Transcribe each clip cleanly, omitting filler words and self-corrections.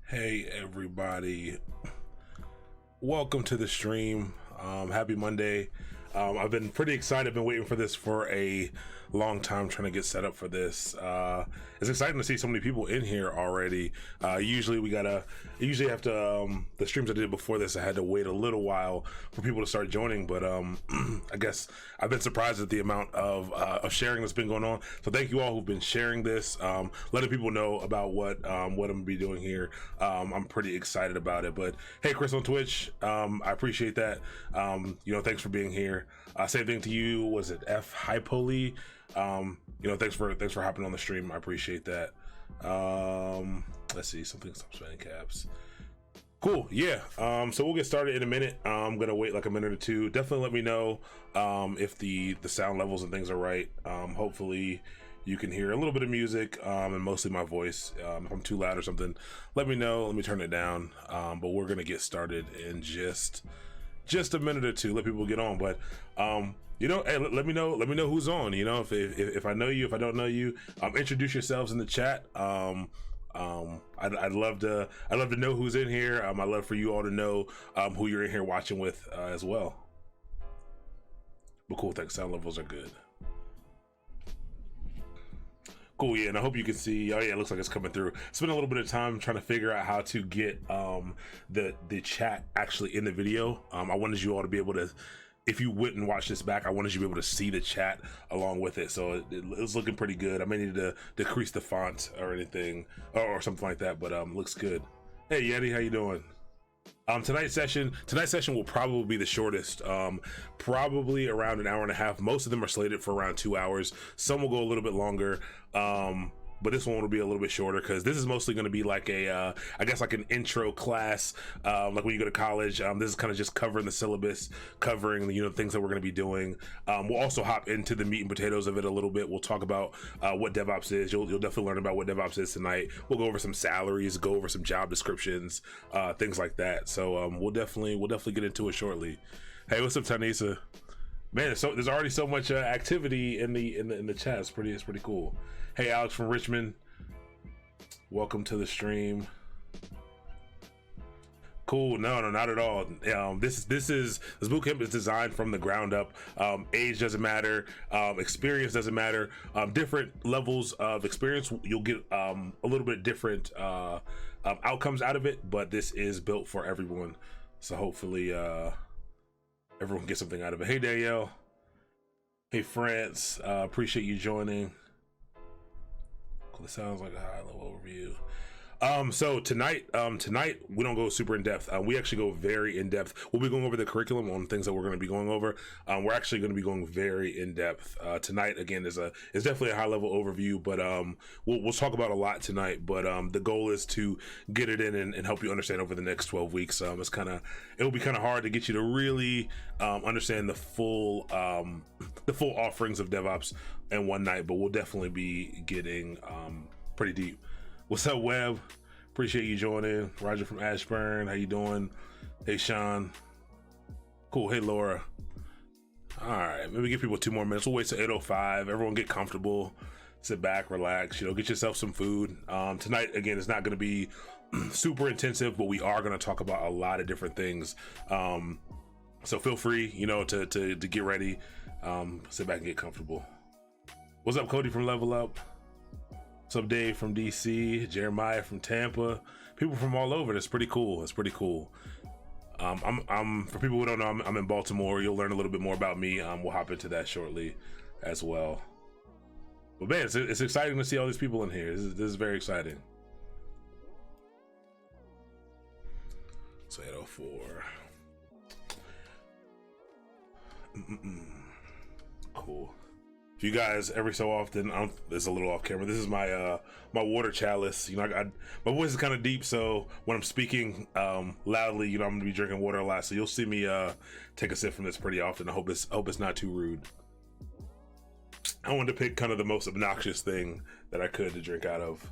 Hey everybody, welcome to the stream. Happy Monday. I've been pretty excited. I've been waiting for this for a long time, trying to get set up for this. It's exciting to see so many people in here already. Usually have to, the streams I did before this, I had to wait a little while for people to start joining, but I guess I've been surprised at the amount of sharing that's been going on. So thank you all who've been sharing this, letting people know about what I'm gonna be doing here. I'm pretty excited about it. But hey, Chris on Twitch, I appreciate that. Thanks for being here. Same thing to you. Was it F Hypoli? Thanks for hopping on the stream. I appreciate that. Let's see, something stop spending caps. Cool. Yeah. So we'll get started in a minute. I'm gonna wait like a minute or two. Definitely let me know if the sound levels and things are right. Hopefully you can hear a little bit of music and mostly my voice. If I'm too loud or something, let me know. Let me turn it down. But we're gonna get started in just a minute or two. Let people get on. But hey, let me know who's on. If I know you, if I don't know you, introduce yourselves in the chat. I'd love to know who's in here. I'd love for you all to know who you're in here watching with as well. But cool, thanks. Sound levels are good. Cool, yeah, and I hope you can see. Oh yeah, it looks like it's coming through. Spent a little bit of time trying to figure out how to get the chat actually in the video. I wanted you all to be able to, if you wouldn't watch this back, I wanted you to be able to see the chat along with it. So it's looking pretty good. I may need to decrease the font or anything or something like that, but looks good. Hey Yeti, how you doing? Tonight's session will probably be the shortest, probably around an hour and a half. Most of them are slated for around 2 hours. Some will go a little bit longer. But this one will be a little bit shorter because this is mostly going to be like a, I guess like an intro class, like when you go to college. This is kind of just covering the syllabus, covering the things that we're going to be doing. We'll also hop into the meat and potatoes of it a little bit. We'll talk about what DevOps is. You'll definitely learn about what DevOps is tonight. We'll go over some salaries, go over some job descriptions, things like that. So we'll definitely get into it shortly. Hey, what's up, Tanisa? Man, there's already so much activity in the chat. It's pretty cool. Hey, Alex from Richmond, welcome to the stream. Cool. No, not at all. This bootcamp is designed from the ground up. Age doesn't matter. Experience doesn't matter. Different levels of experience, you'll get a little bit different outcomes out of it. But this is built for everyone, so hopefully everyone gets something out of it. Hey, Danielle. Hey, France. Appreciate you joining. Cool. This sounds like a high-level overview. So tonight we don't go super in depth. We actually go very in depth. We'll be going over the curriculum on things that we're going to be going over. We're actually going to be going very in depth tonight. Again, is definitely a high level overview, but we'll talk about a lot tonight. But the goal is to get it in and help you understand over the next 12 weeks. It'll be kind of hard to get you to really understand the full offerings of DevOps in one night, but we'll definitely be getting pretty deep. What's up, Webb? Appreciate you joining. Roger from Ashburn, how you doing? Hey, Sean. Cool. Hey, Laura. All right, maybe give people 2 more minutes. We'll wait till 8:05. Everyone get comfortable, sit back, relax. Get yourself some food. Tonight, again, it's not going to be super intensive, but we are going to talk about a lot of different things. So feel free, to get ready. Sit back and get comfortable. What's up, Cody from Level Up? What's up, Dave from DC, Jeremiah from Tampa, people from all over. That's pretty cool. I'm for people who don't know, I'm in Baltimore. You'll learn a little bit more about me. We'll hop into that shortly as well. But man, it's exciting to see all these people in here. This is very exciting. So 804. Cool. If you guys every so often, it's a little off camera. This is my my water chalice. My voice is kind of deep, so when I'm speaking loudly, I'm gonna be drinking water a lot. So you'll see me take a sip from this pretty often. I hope it's not too rude. I wanted to pick kind of the most obnoxious thing that I could to drink out of.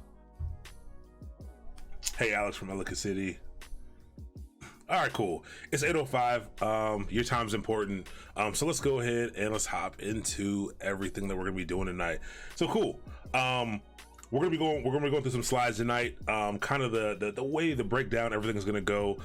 Hey, Alex from Ellicott City. All right, cool. It's 8:05. Your time's important. So let's go ahead and let's hop into everything that we're gonna be doing tonight. So cool. we're gonna be going through some slides tonight. Kind of the way the breakdown, everything is gonna go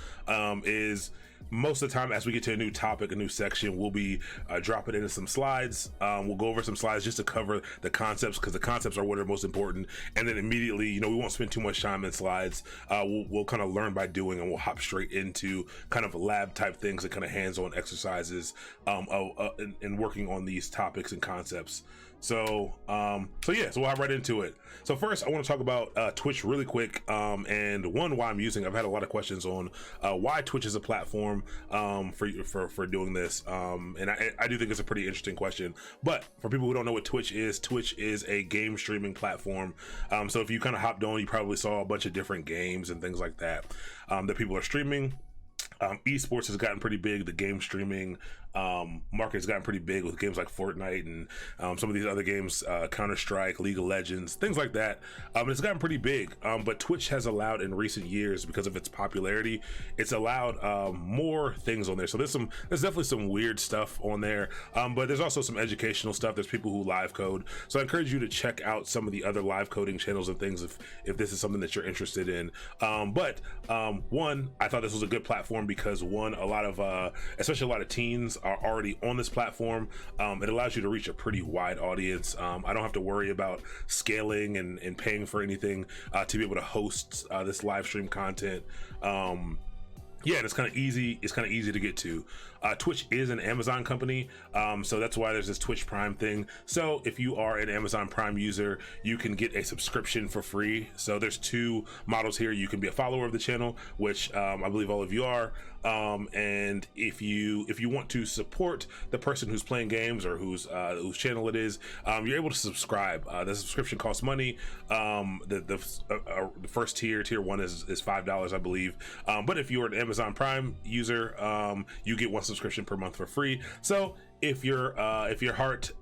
is most of the time as we get to a new topic, a new section, we'll be dropping into some slides. We'll go over some slides just to cover the concepts, because the concepts are what are most important. And then immediately, you know, we won't spend too much time in slides. We'll kind of learn by doing, and we'll hop straight into kind of lab type things and kind of hands-on exercises in working on these topics and concepts. So yeah, so we'll hop right into it. So first, I want to talk about Twitch really quick, and why I'm using. I've had a lot of questions on why Twitch is a platform for doing this, and I do think it's a pretty interesting question. But for people who don't know what Twitch is a game streaming platform. So if you kind of hopped on, you probably saw a bunch of different games and things like that that people are streaming. Esports has gotten pretty big. The game streaming market has gotten pretty big with games like Fortnite and some of these other games, Counter-Strike, League of Legends, things like that. It's gotten pretty big, but Twitch has allowed in recent years, because of its popularity, it's allowed more things on there. So there's definitely some weird stuff on there, but there's also some educational stuff. There's people who live code. So I encourage you to check out some of the other live coding channels and things if this is something that you're interested in. But one, I thought this was a good platform because one, a lot of especially a lot of teens are already on this platform. It allows you to reach a pretty wide audience. I don't have to worry about scaling and paying for anything to be able to host this live stream content. Yeah, and it's kind of easy. It's kind of easy to get to. Twitch is an Amazon company, so that's why there's this Twitch Prime thing. So if you are an Amazon Prime user, you can get a subscription for free. So there's two models here. You can be a follower of the channel, which I believe all of you are, and if you want to support the person who's playing games or whose channel it is, you're able to subscribe. The subscription costs money. The first tier 1 is $5, I believe. But if you're an Amazon Prime user, you get one subscription per month for free. So if your heart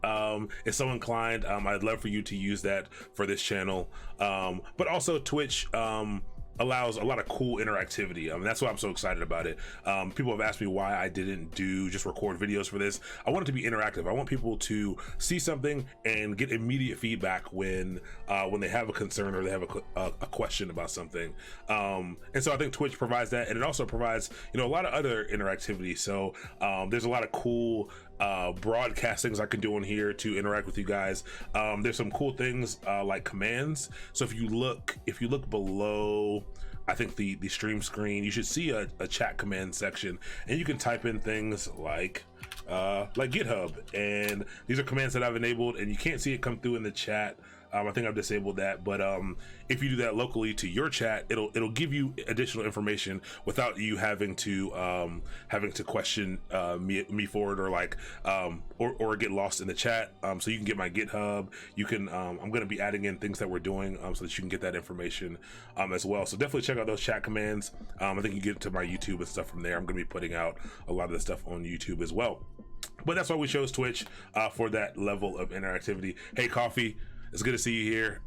is so inclined, I'd love for you to use that for this channel. But also Twitch allows a lot of cool interactivity. That's why I'm so excited about it. People have asked me why I didn't just record videos for this. I want it to be interactive. I want people to see something and get immediate feedback when they have a concern or they have a question about something. And so I think Twitch provides that, and it also provides, you know, a lot of other interactivity. So there's a lot of cool broadcastings I can do on here to interact with you guys. There's some cool things like commands. So if you look below, I think the stream screen, you should see a chat command section, and you can type in things like GitHub, and these are commands that I've enabled, and you can't see it come through in the chat. I think I've disabled that, but if you do that locally to your chat, it'll give you additional information without you having to question me for it, or or get lost in the chat. So you can get my GitHub. You can I'm going to be adding in things that we're doing so that you can get that information as well. So definitely check out those chat commands. I think you get to my YouTube and stuff from there. I'm going to be putting out a lot of the stuff on YouTube as well. But that's why we chose Twitch for that level of interactivity. Hey, Coffee. It's good to see you here.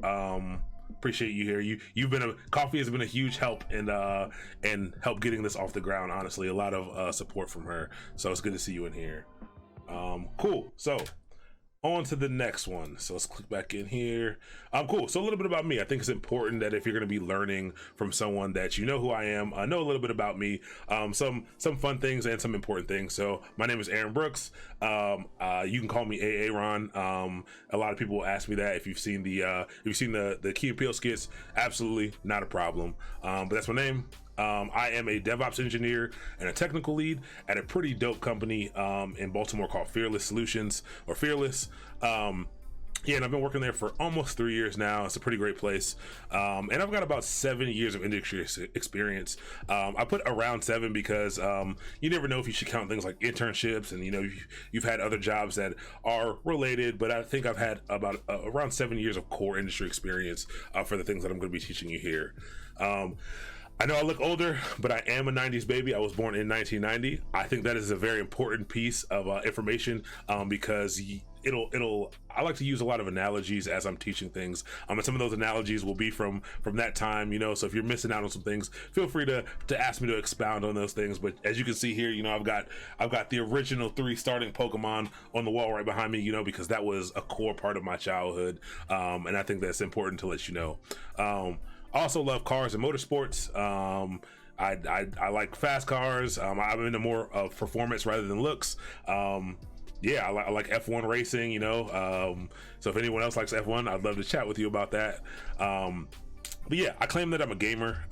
Appreciate you here. Coffee has been a huge help and help getting this off the ground. Honestly, a lot of support from her. So it's good to see you in here. Cool. So on to the next one. So let's click back in here. Cool. So a little bit about me. I think it's important that if you're going to be learning from someone that you know who I am, know a little bit about me, some fun things and some important things. So my name is Aaron Brooks. You can call me Aaron. A lot of people will ask me that if you've seen the Key and Peele skits. Absolutely not a problem. But that's my name. I am a DevOps engineer and a technical lead at a pretty dope company in Baltimore called Fearless Solutions, or Fearless. Yeah, and I've been working there for almost 3 years now. It's a pretty great place. And I've got about 7 years of industry experience. I put around 7 because you never know if you should count things like internships, and, you know, you've had other jobs that are related, but I think I've had about around 7 years of core industry experience for the things that I'm going to be teaching you here. I know I look older, but I am a 90s baby. I was born in 1990. I think that is a very important piece of information because I like to use a lot of analogies as I'm teaching things. And some of those analogies will be from that time, you know, so if you're missing out on some things, feel free to ask me to expound on those things. But as you can see here, you know, I've got the original 3 starting Pokemon on the wall right behind me, you know, because that was a core part of my childhood. And I think that's important to let you know. I also love cars and motorsports. I like fast cars. I'm into more of performance rather than looks. Yeah, I like F1 racing, you know. So if anyone else likes F1, I'd love to chat with you about that. But yeah, I claim that I'm a gamer.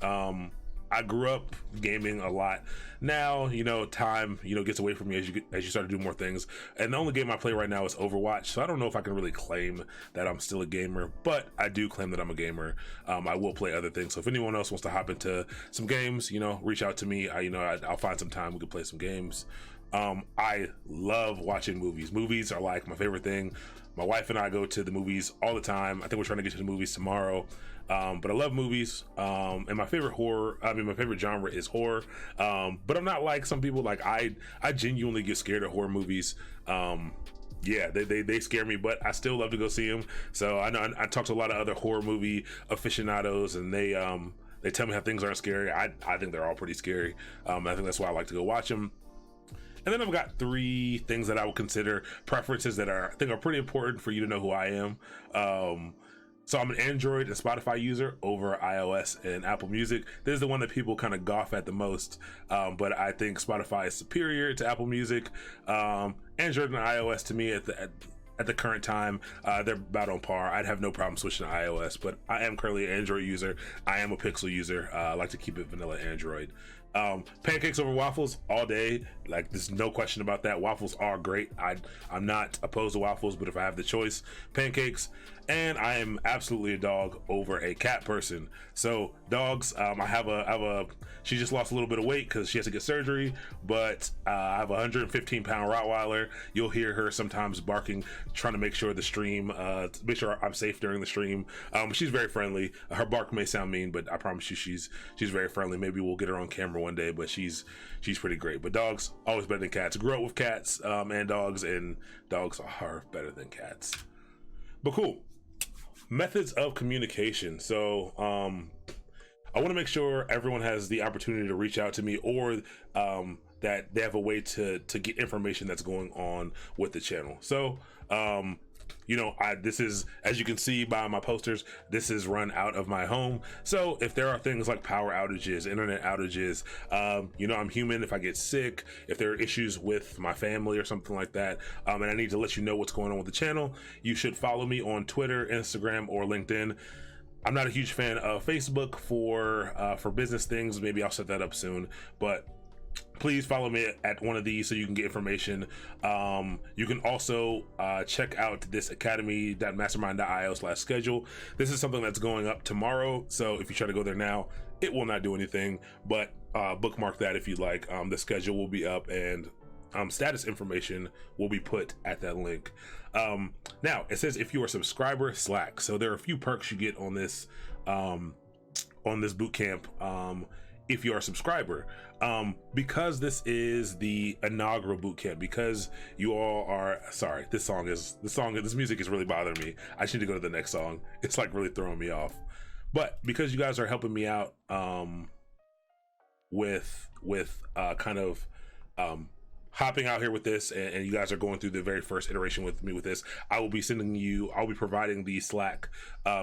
I grew up gaming a lot. Now, you know, time, you know, gets away from you as you start to do more things. And the only game I play right now is Overwatch. So I don't know if I can really claim that I'm still a gamer, but I do claim that I'm a gamer. I will play other things. So if anyone else wants to hop into some games, you know, reach out to me. I'll find some time. We can play some games. I love watching movies. Movies are like my favorite thing. My wife and I go to the movies all the time. I think we're trying to get to the movies tomorrow. But I love movies. And my favorite genre is horror. But I'm not like some people. Like I genuinely get scared of horror movies. Yeah, they scare me, but I still love to go see them. So I know I talk to a lot of other horror movie aficionados, and they tell me how things aren't scary. I think they're all pretty scary. I think that's why I like to go watch them. And then I've got 3 things that I would consider preferences that I think are pretty important for you to know who I am. So I'm an Android and Spotify user over iOS and Apple Music. This is the one that people kind of gawk at the most, but I think Spotify is superior to Apple Music. Android and iOS to me at the current time, they're about on par. I'd have no problem switching to iOS, but I am currently an Android user. I am a Pixel user. I like to keep it vanilla Android. Pancakes over waffles all day. Like, there's no question about that. Waffles are great. I'm not opposed to waffles, but if I have the choice, pancakes. And I am absolutely a dog over a cat person. So dogs, I have a she just lost a little bit of weight because she has to get surgery, but I have a 115-pound Rottweiler. You'll hear her sometimes barking, trying to make sure the stream, make sure I'm safe during the stream. She's very friendly. Her bark may sound mean, but I promise you she's very friendly. Maybe we'll get her on camera one day, but she's pretty great. But dogs, always better than cats. Grew up with cats and dogs are better than cats. But cool. Methods of communication. So I want to make sure everyone has the opportunity to reach out to me, or that they have a way to get information that's going on with the channel. So you know, this is, as you can see by my posters, this is run out of my home. So if there are things like power outages, internet outages, you know, I'm human. If I get sick, if there are issues with my family or something like that, and I need to let you know what's going on with the channel, you should follow me on Twitter, Instagram, or LinkedIn. I'm not a huge fan of Facebook for business things. Maybe I'll set that up soon, but please follow me at one of these so you can get information. You can also check out this academy.mastermind.io/schedule. This is something that's going up tomorrow, so if you try to go there now, it will not do anything, but bookmark that if you'd like. The schedule will be up, and status information will be put at that link. Now it says if you are a subscriber, Slack. So there are a few perks you get on this bootcamp if you are a subscriber. Because this is the inaugural bootcamp, because you all are sorry, this music is really bothering me. I just need to go to the next song. It's like really throwing me off. But because you guys are helping me out with kind of hopping out here with this, and you guys are going through the very first iteration with me with this, I'll be providing the Slack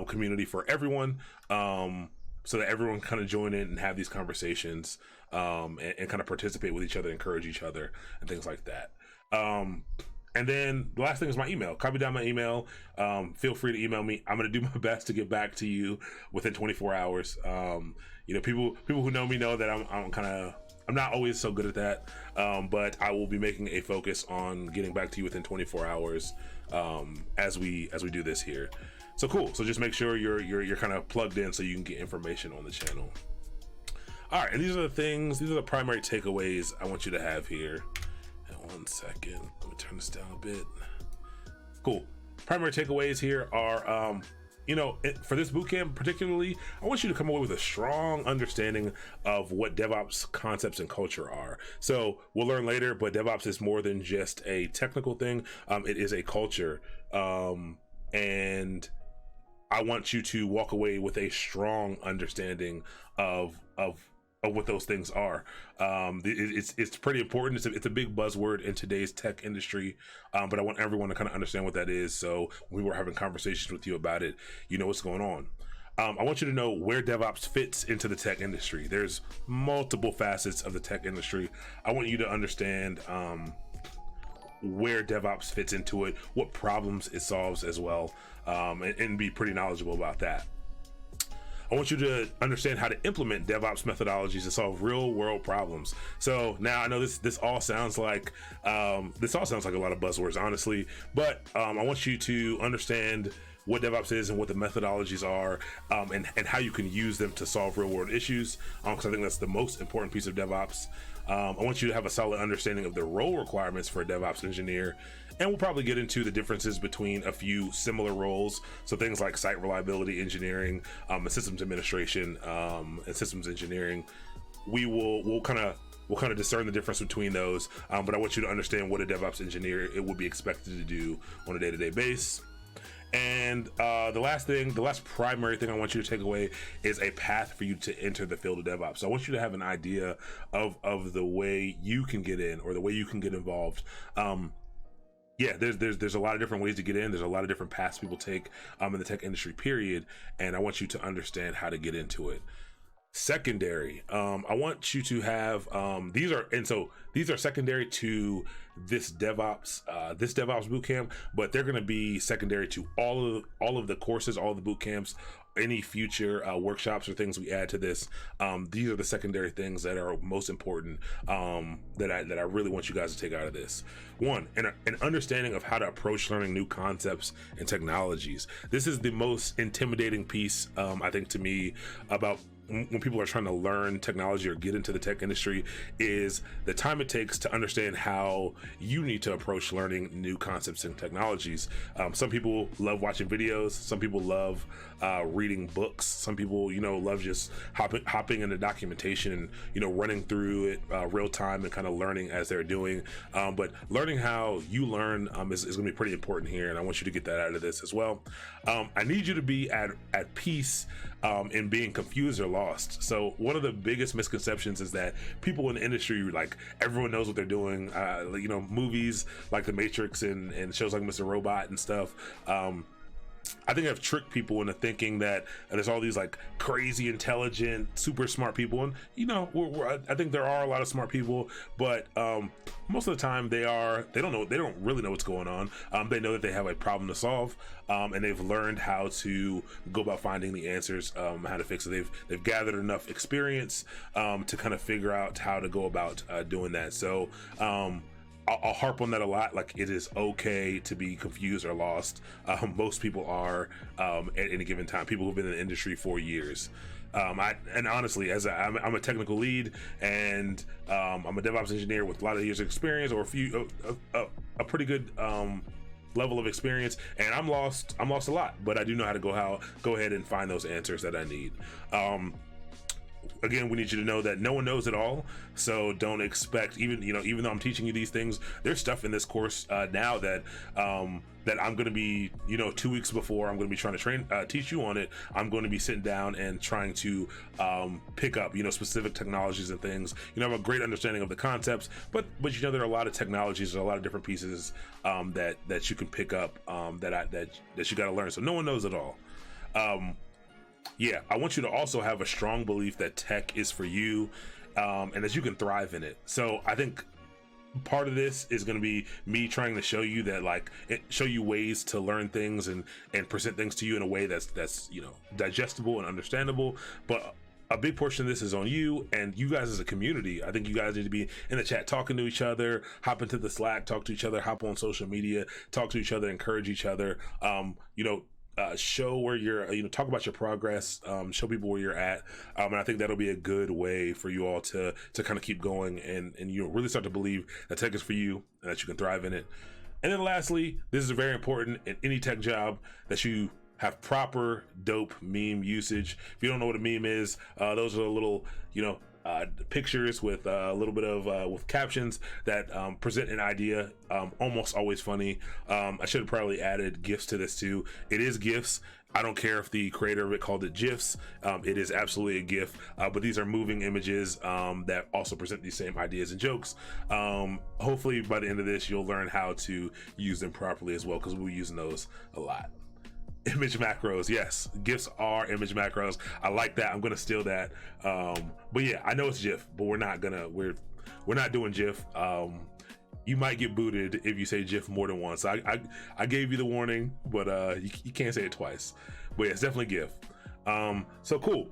community for everyone, so that everyone can kind of join in and have these conversations, and kind of participate with each other, encourage each other, and things like that. And then the last thing is my email. Copy down my email. Feel free to email me. I'm going to do my best to get back to you within 24 hours. You know, people who know me know that I'm not always so good at that, but I will be making a focus on getting back to you within 24 hours as we do this here. So cool. So just make sure you're kind of plugged in so you can get information on the channel. All right, and these are the primary takeaways I want you to have here. And 1 second, let me turn this down a bit. Cool. Primary takeaways here are for this bootcamp particularly, I want you to come away with a strong understanding of what DevOps concepts and culture are. So we'll learn later, but DevOps is more than just a technical thing. It is a culture. And I want you to walk away with a strong understanding of what those things are. It's pretty important. It's a big buzzword in today's tech industry, but I want everyone to kind of understand what that is. So when we were having conversations with you about it, you know what's going on. I want you to know where DevOps fits into the tech industry. There's multiple facets of the tech industry. I want you to understand where DevOps fits into it, what problems it solves as well, and be pretty knowledgeable about that. I want you to understand how to implement DevOps methodologies to solve real world problems. So now I know this all sounds like a lot of buzzwords, honestly, but I want you to understand what DevOps is and what the methodologies are, and how you can use them to solve real world issues, because I think that's the most important piece of DevOps. I want you to have a solid understanding of the role requirements for a DevOps engineer, and we'll probably get into the differences between a few similar roles. So things like site reliability engineering, and systems administration, and systems engineering. We'll kind of discern the difference between those. But I want you to understand what a DevOps engineer it would be expected to do on a day-to-day basis. And the last primary thing I want you to take away is a path for you to enter the field of DevOps. So I want you to have an idea of the way you can get in, or the way you can get involved. There's a lot of different ways to get in. There's a lot of different paths people take in the tech industry, period. And I want you to understand how to get into it. Secondary, I want you to have these are secondary to this DevOps bootcamp, but they're going to be secondary to all of the courses, all of the bootcamps, any future workshops or things we add to this. These are the secondary things that are most important, that I really want you guys to take out of this. One, an understanding of how to approach learning new concepts and technologies. This is the most intimidating piece, I think, to me, about when people are trying to learn technology or get into the tech industry, is the time it takes to understand how you need to approach learning new concepts and technologies. Some people love watching videos. Some people love reading books. Some people, love just hopping into documentation and, running through it real time and kind of learning as they're doing. But learning how you learn is going to be pretty important here, and I want you to get that out of this as well. I need you to be at peace in being confused or lost. So one of the biggest misconceptions is that people in the industry, like, everyone knows what they're doing. Movies like The Matrix and shows like Mr. Robot and stuff, I think I've tricked people into thinking that there's all these like crazy intelligent, super smart people, and I think there are a lot of smart people, but most of the time they don't really know what's going on. They know that they have a problem to solve, and they've learned how to go about finding the answers, how to fix it. They've gathered enough experience to kind of figure out how to go about doing that. So I'll harp on that a lot. Like, it is okay to be confused or lost. Most people are at any given time. People who've been in the industry for years. And honestly, I'm a technical lead, and I'm a DevOps engineer with a lot of years of experience, or a pretty good level of experience, and I'm lost a lot, but I do know how to go ahead and find those answers that I need. Again, we need you to know that no one knows it all, so don't expect, even though I'm teaching you these things, there's stuff in this course now that I'm going to be, 2 weeks before I'm going to be trying to teach you on it. I'm going to be sitting down and trying to pick up, specific technologies and things. I have a great understanding of the concepts, but there are a lot of technologies, there are a lot of different pieces that you can pick up, that you got to learn. So no one knows it all. I want you to also have a strong belief that tech is for you, and that you can thrive in it. So I think part of this is going to be me trying to show you that, show you ways to learn things and present things to you in a way that's digestible and understandable. But a big portion of this is on you and you guys as a community. I think you guys need to be in the chat talking to each other, hop into the Slack, talk to each other, hop on social media, talk to each other, encourage each other. Show where you're, talk about your progress, show people where you're at. And I think that'll be a good way for you all to kind of keep going and really start to believe that tech is for you and that you can thrive in it. And then lastly, this is very important in any tech job, that you have proper dope meme usage. If you don't know what a meme is, those are little, pictures with a little bit of with captions that present an idea, almost always funny. I should have probably added GIFs to this too. It is GIFs. I don't care if the creator of it called it GIFs. It is absolutely a GIF, but these are moving images that also present these same ideas and jokes. Hopefully by the end of this, you'll learn how to use them properly as well, because we'll be using those a lot. Image macros, yes, GIFs are image macros. I like that. I'm gonna steal that. But yeah, I know it's GIF, but we're not doing GIF. You might get booted if you say GIF more than once. I gave you the warning, but you can't say it twice. But yeah, it's definitely GIF. So cool.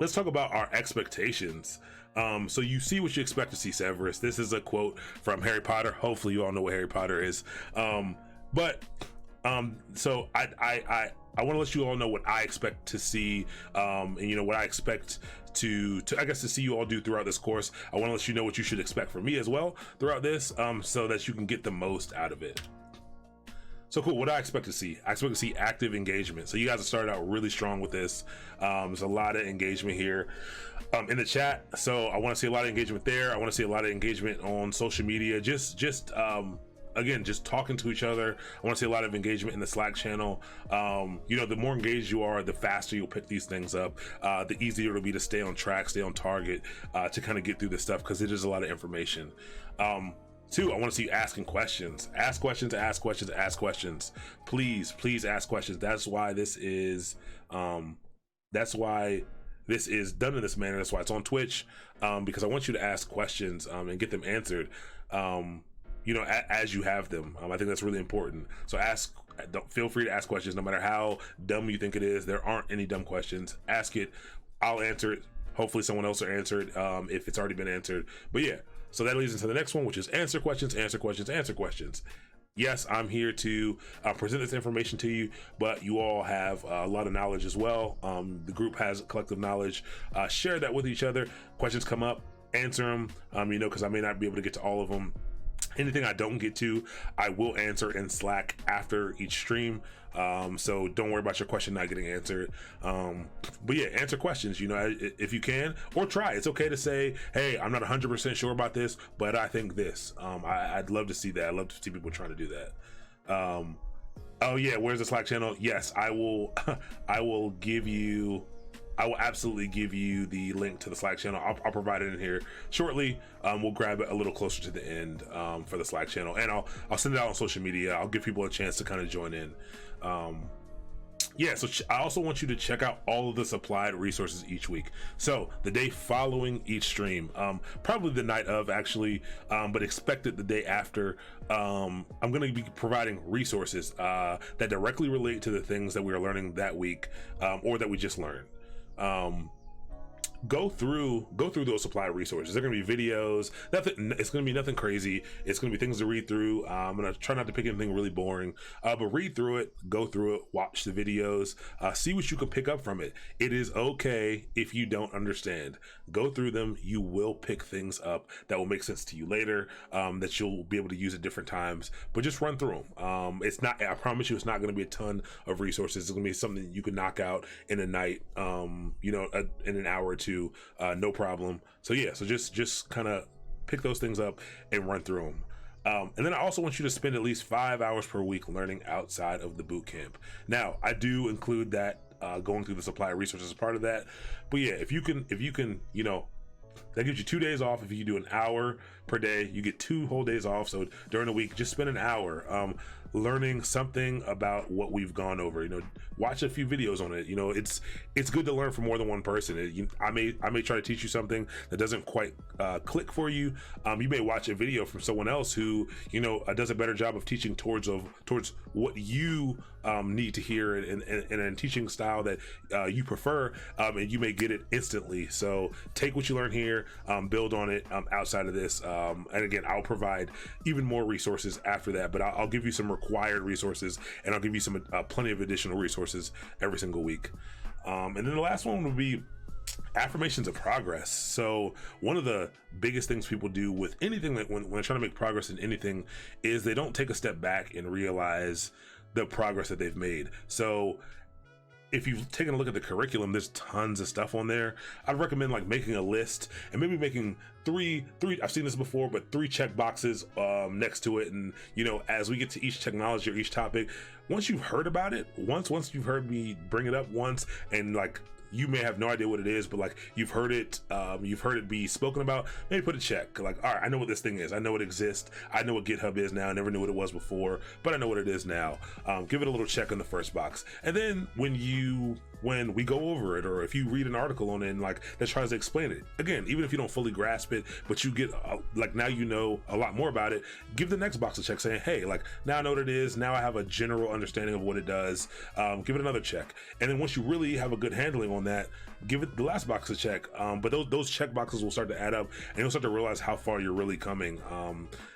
Let's talk about our expectations. So you see what you expect to see, Severus. This is a quote from Harry Potter. Hopefully you all know what Harry Potter is. So I want to let you all know what I expect to see, and what I expect to I guess to see you all do throughout this course. I want to let you know what you should expect from me as well throughout this, so that you can get the most out of it. So cool. What do I expect to see? I expect to see active engagement. So you guys have started out really strong with this. There's a lot of engagement here in the chat. So I want to see a lot of engagement there. I want to see a lot of engagement on social media. Again, just talking to each other. I want to see a lot of engagement in the Slack channel. The more engaged you are, the faster you'll pick these things up. The easier it'll be to stay on track, stay on target, to kind of get through this stuff, because it is a lot of information. Two, I want to see you asking questions. Ask questions, ask questions, ask questions. Please ask questions. That's why this is done in this manner. That's why it's on Twitch, because I want you to ask questions and get them answered. As you have them. I think that's really important. So feel free to ask questions, no matter how dumb you think it is. There aren't any dumb questions. Ask it. I'll answer it. Hopefully someone else will answer it if it's already been answered. But yeah, so that leads into the next one, which is answer questions, answer questions, answer questions. Yes, I'm here to present this information to you, but you all have a lot of knowledge as well. The group has collective knowledge. Share that with each other. Questions come up, answer them, because I may not be able to get to all of them. Anything I don't get to, I will answer in Slack after each stream. So don't worry about your question not getting answered. But yeah, answer questions, if you can, or try. It's okay to say, hey, I'm not 100% sure about this, but I think this. I'd love to see that. I'd love to see people trying to do that. Oh yeah, where's the Slack channel? Yes, I will absolutely give you the link to the Slack channel. I'll provide it in here shortly. We'll grab it a little closer to the end for the Slack channel, and I'll send it out on social media. I'll give people a chance to kind of join in. So I also want you to check out all of the supplied resources each week. So the day following each stream, probably the night of actually, but expect it the day after. I'm going to be providing resources that directly relate to the things that we are learning that week, or that we just learned. Go through those supplied resources. They're going to be videos. It's going to be nothing crazy. It's going to be things to read through. I'm going to try not to pick anything really boring, but read through it, go through it, watch the videos, see what you can pick up from it. It is okay if you don't understand. Go through them. You will pick things up that will make sense to you later, that you'll be able to use at different times, but just run through them. I promise you, it's not going to be a ton of resources. It's going to be something you can knock out in a night, in an hour or two. No problem. So yeah, so just kind of pick those things up and run through them. And then I also want you to spend at least 5 hours per week learning outside of the boot camp. Now, I do include that going through the supply of resources as part of that. But yeah, if you can, that gives you 2 days off. If you do an hour per day, you get 2 whole days off. So during the week, just spend an hour learning something about what we've gone over. Watch a few videos on it. It's good to learn from more than one person. I may try to teach you something that doesn't quite click for you. You may watch a video from someone else who does a better job of teaching towards what you need to hear in a teaching style that you prefer, and you may get it instantly. So take what you learn here, build on it outside of this, and again, I'll provide even more resources after that, but I'll give you some required resources, and I'll give you some plenty of additional resources every single week. And then the last one would be affirmations of progress. So one of the biggest things people do with anything, that when they're trying to make progress in anything, is they don't take a step back and realize the progress that they've made. So if you've taken a look at the curriculum, there's tons of stuff on there. I'd recommend like making a list and maybe making three, I've seen this before, but 3 check boxes next to it. And, you know, as we get to each technology or each topic, once you've heard about it, once you've heard me bring it up once, and like, you may have no idea what it is, but like you've heard it be spoken about, maybe put a check. Like, all right, I know what this thing is. I know it exists. I know what GitHub is now. I never knew what it was before, but I know what it is now. Give it a little check in the first box. And then when we go over it, or if you read an article on it and like that tries to explain it, again, even if you don't fully grasp it, but you get like, now you know a lot more about it, give the next box a check saying, hey, like, now I know what it is. Now I have a general understanding of what it does. Give it another check. And then once you really have a good handling on that, give it the last box a check. But those check boxes will start to add up, and you'll start to realize how far you're really coming.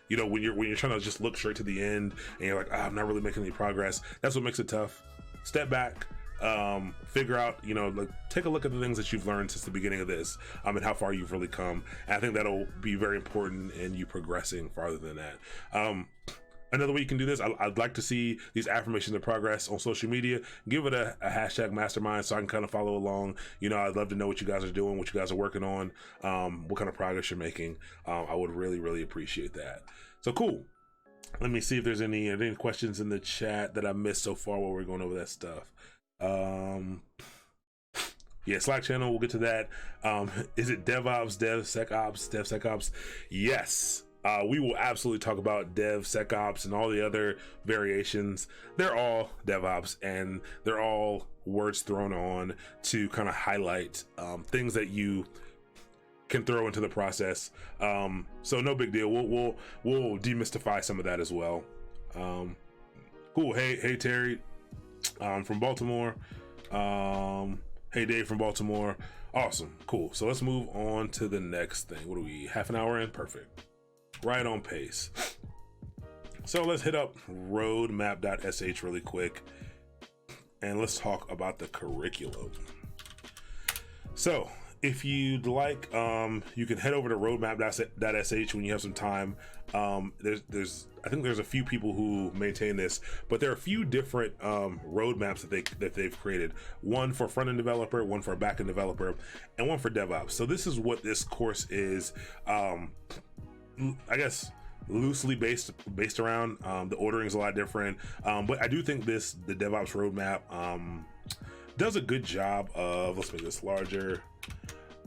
You know, when you're trying to just look straight to the end and you're like, I'm not really making any progress, that's what makes it tough. Step back, figure out, you know, like, take a look at the things that you've learned since the beginning of this, and how far you've really come. And I think that'll be very important in you progressing farther than that. Another way you can do this, I'd like to see these affirmations of progress on social media. Give it a hashtag mastermind so I can kind of follow along. You know, I'd love to know what you guys are doing, what you guys are working on, what kind of progress you're making. I would really, really appreciate that. So cool. Let me see if there's any questions in the chat that I missed so far while we're going over that stuff. Yeah, Slack channel, we'll get to that. Is it DevOps, DevSecOps? Yes. We will absolutely talk about DevSecOps and all the other variations. They're all DevOps, and they're all words thrown on to kind of highlight things that you can throw into the process. So no big deal. We'll demystify some of that as well. Cool. Hey Terry, from Baltimore. Hey Dave from Baltimore. Awesome. Cool. So let's move on to the next thing. What are we? Half an hour in? Perfect. Right on pace. So let's hit up roadmap.sh really quick, and let's talk about the curriculum. So if you'd like, you can head over to roadmap.sh when you have some time. I think there's a few people who maintain this, but there are a few different roadmaps that they've created. One for front-end developer, one for a back-end developer, and one for DevOps. So this is what this course is. I guess loosely based around. The ordering is a lot different, but I do think the DevOps roadmap does a good job of, let's make this larger,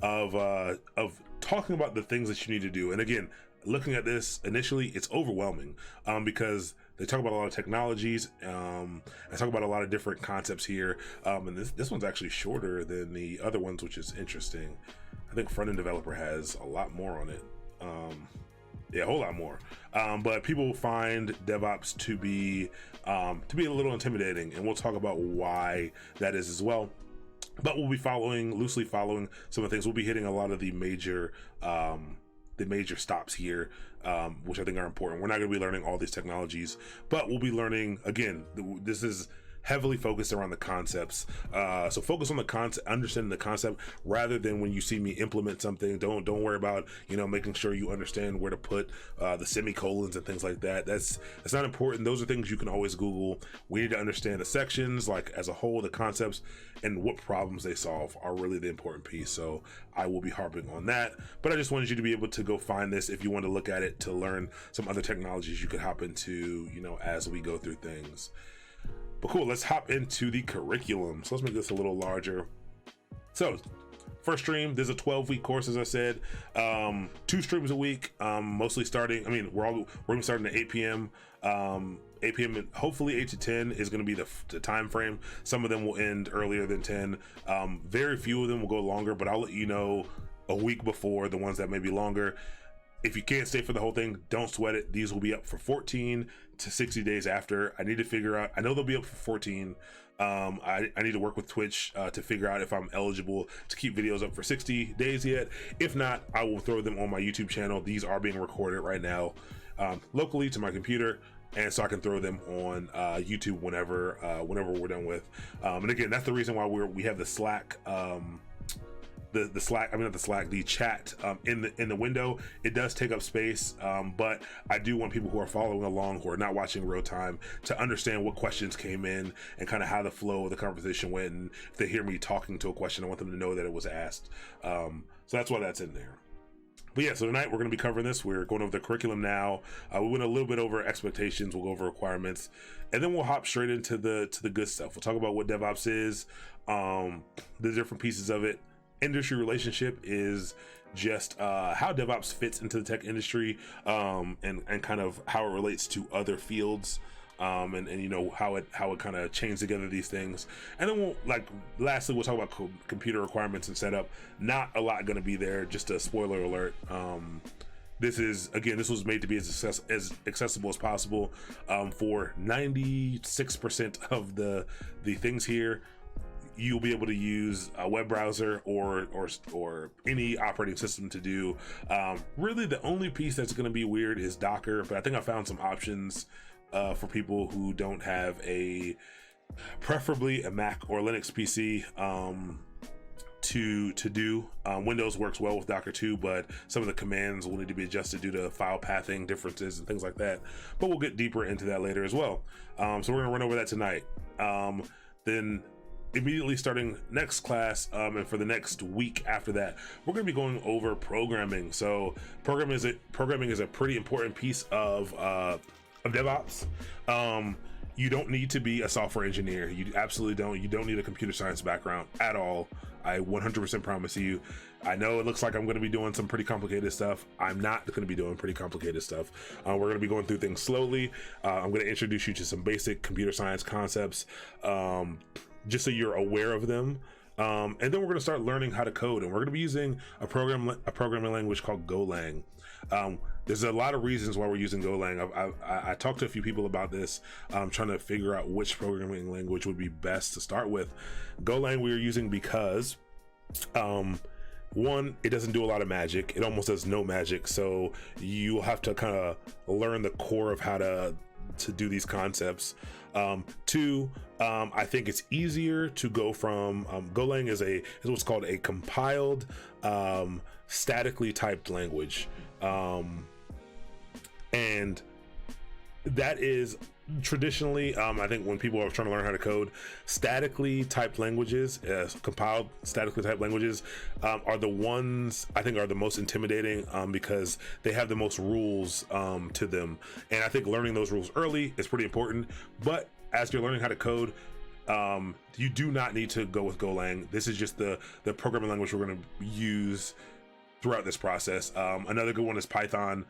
of talking about the things that you need to do. And again, looking at this initially, it's overwhelming because they talk about a lot of technologies. I talk about a lot of different concepts here, and this one's actually shorter than the other ones, which is interesting. I think front-end developer has a lot more on it. Yeah, a whole lot more. But people find DevOps to be a little intimidating, and we'll talk about why that is as well. But we'll be loosely following some of the things. We'll be hitting a lot of the major stops here, which I think are important. We're not going to be learning all these technologies, but we'll be learning, again, this is heavily focused around the concepts. So focus on the concept, understanding the concept, rather than when you see me implement something. Don't worry about, you know, making sure you understand where to put the semicolons and things like that. That's not important. Those are things you can always Google. We need to understand the sections, like as a whole, the concepts, and what problems they solve are really the important piece. So I will be harping on that, but I just wanted you to be able to go find this if you want to look at it, to learn some other technologies you could hop into, you know, as we go through things. But cool, let's hop into the curriculum. So let's make this a little larger. So first stream, there's a 12-week course, as I said. 2 streams a week, mostly starting, we're going to be starting at 8 p.m. 8 p.m. and hopefully 8 to 10 is going to be the time frame. Some of them will end earlier than 10. Very few of them will go longer, but I'll let you know a week before the ones that may be longer. If you can't stay for the whole thing, don't sweat it. These will be up for 14 to 60 days after. I need to figure out, I know they'll be up for 14. I need to work with Twitch to figure out if I'm eligible to keep videos up for 60 days yet. If not, I will throw them on my YouTube channel. These are being recorded right now locally to my computer, and so I can throw them on YouTube whenever we're done with. And again, that's the reason why we have the Slack the Slack, I mean not the Slack, the chat in the window. It does take up space, but I do want people who are following along, who are not watching real time, to understand what questions came in and kind of how the flow of the conversation went. And if they hear me talking to a question, I want them to know that it was asked. So that's why that's in there. But yeah, so tonight we're going to be covering this. We're going over the curriculum now. We went a little bit over expectations. We'll go over requirements, and then we'll hop straight into the good stuff. We'll talk about what DevOps is, the different pieces of it. Industry relationship is just how DevOps fits into the tech industry, and kind of how it relates to other fields. And you know how it kind of chains together these things. And then lastly we'll talk about computer requirements and setup. Not a lot going to be there, just a spoiler alert. This was made to be as accessible as possible for 96% of the things here. You'll be able to use a web browser or any operating system to do. Really the only piece that's going to be weird is Docker, but I think I found some options for people who don't have preferably a Mac or Linux PC to do. Windows works well with Docker too, but some of the commands will need to be adjusted due to file pathing differences and things like that. But we'll get deeper into that later as well. So we're gonna run over that tonight. Then immediately starting next class, and for the next week after that, we're going to be going over programming. So programming is a pretty important piece of DevOps. You don't need to be a software engineer. You absolutely don't. You don't need a computer science background at all. I 100% promise you. I know it looks like I'm going to be doing some pretty complicated stuff. I'm not going to be doing pretty complicated stuff. We're going to be going through things slowly. I'm going to introduce you to some basic computer science concepts, just so you're aware of them. And then we're going to start learning how to code, and we're going to be using a programming language called Golang. There's a lot of reasons why we're using Golang. I talked to a few people about this, trying to figure out which programming language would be best to start with. Golang we are using because, one, it doesn't do a lot of magic. It almost does no magic. So you'll have to kind of learn the core of how to do these concepts. Two, I think it's easier to go from Golang is what's called a compiled, statically typed language. And that is traditionally, I think when people are trying to learn how to code, statically typed languages, compiled statically typed languages, are the ones I think are the most intimidating, because they have the most rules to them. And I think learning those rules early is pretty important. But as you're learning how to code, you do not need to go with Golang. This is just the programming language we're going to use throughout this process. Another good one is Python.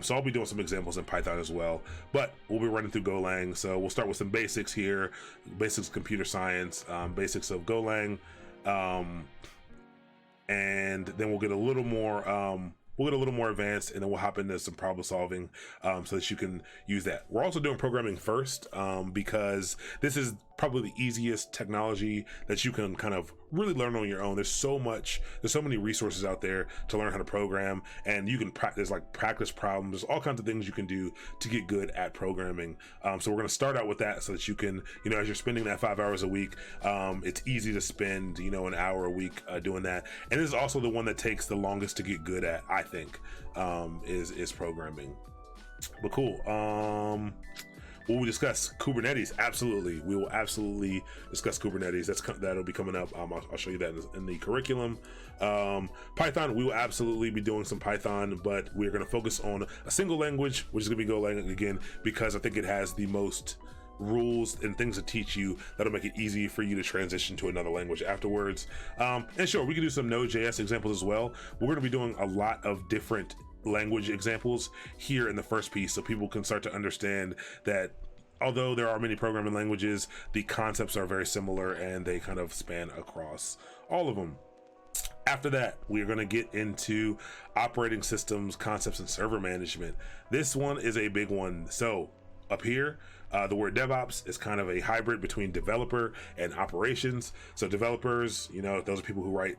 So I'll be doing some examples in Python as well, but we'll be running through Golang. So we'll start with some basics here, basics of computer science, basics of Golang, and then we'll get a little more advanced, and then we'll hop into some problem solving, so that you can use that. We're also doing programming first, because this is probably the easiest technology that you can kind of really learn on your own. There's so many resources out there to learn how to program, and you can practice problems. There's all kinds of things you can do to get good at programming. So we're going to start out with that so that you can, as you're spending that 5 hours a week, it's easy to spend, an hour a week doing that. And this is also the one that takes the longest to get good at, I think, is programming. But cool. Will we discuss Kubernetes? Absolutely. We will absolutely discuss Kubernetes. That'll be coming up. I'll show you that in the curriculum. Python, we will absolutely be doing some Python, but we're going to focus on a single language, which is going to be Golang again, because I think it has the most rules and things to teach you that'll make it easy for you to transition to another language afterwards. And sure, we can do some Node.js examples as well. We're going to be doing a lot of different language examples here in the first piece, so people can start to understand that although there are many programming languages, the concepts are very similar and they kind of span across all of them. After that, we're going to get into operating systems, concepts, and server management. This one is a big one. So up here, the word DevOps is kind of a hybrid between developer and operations. So developers, those are people who write,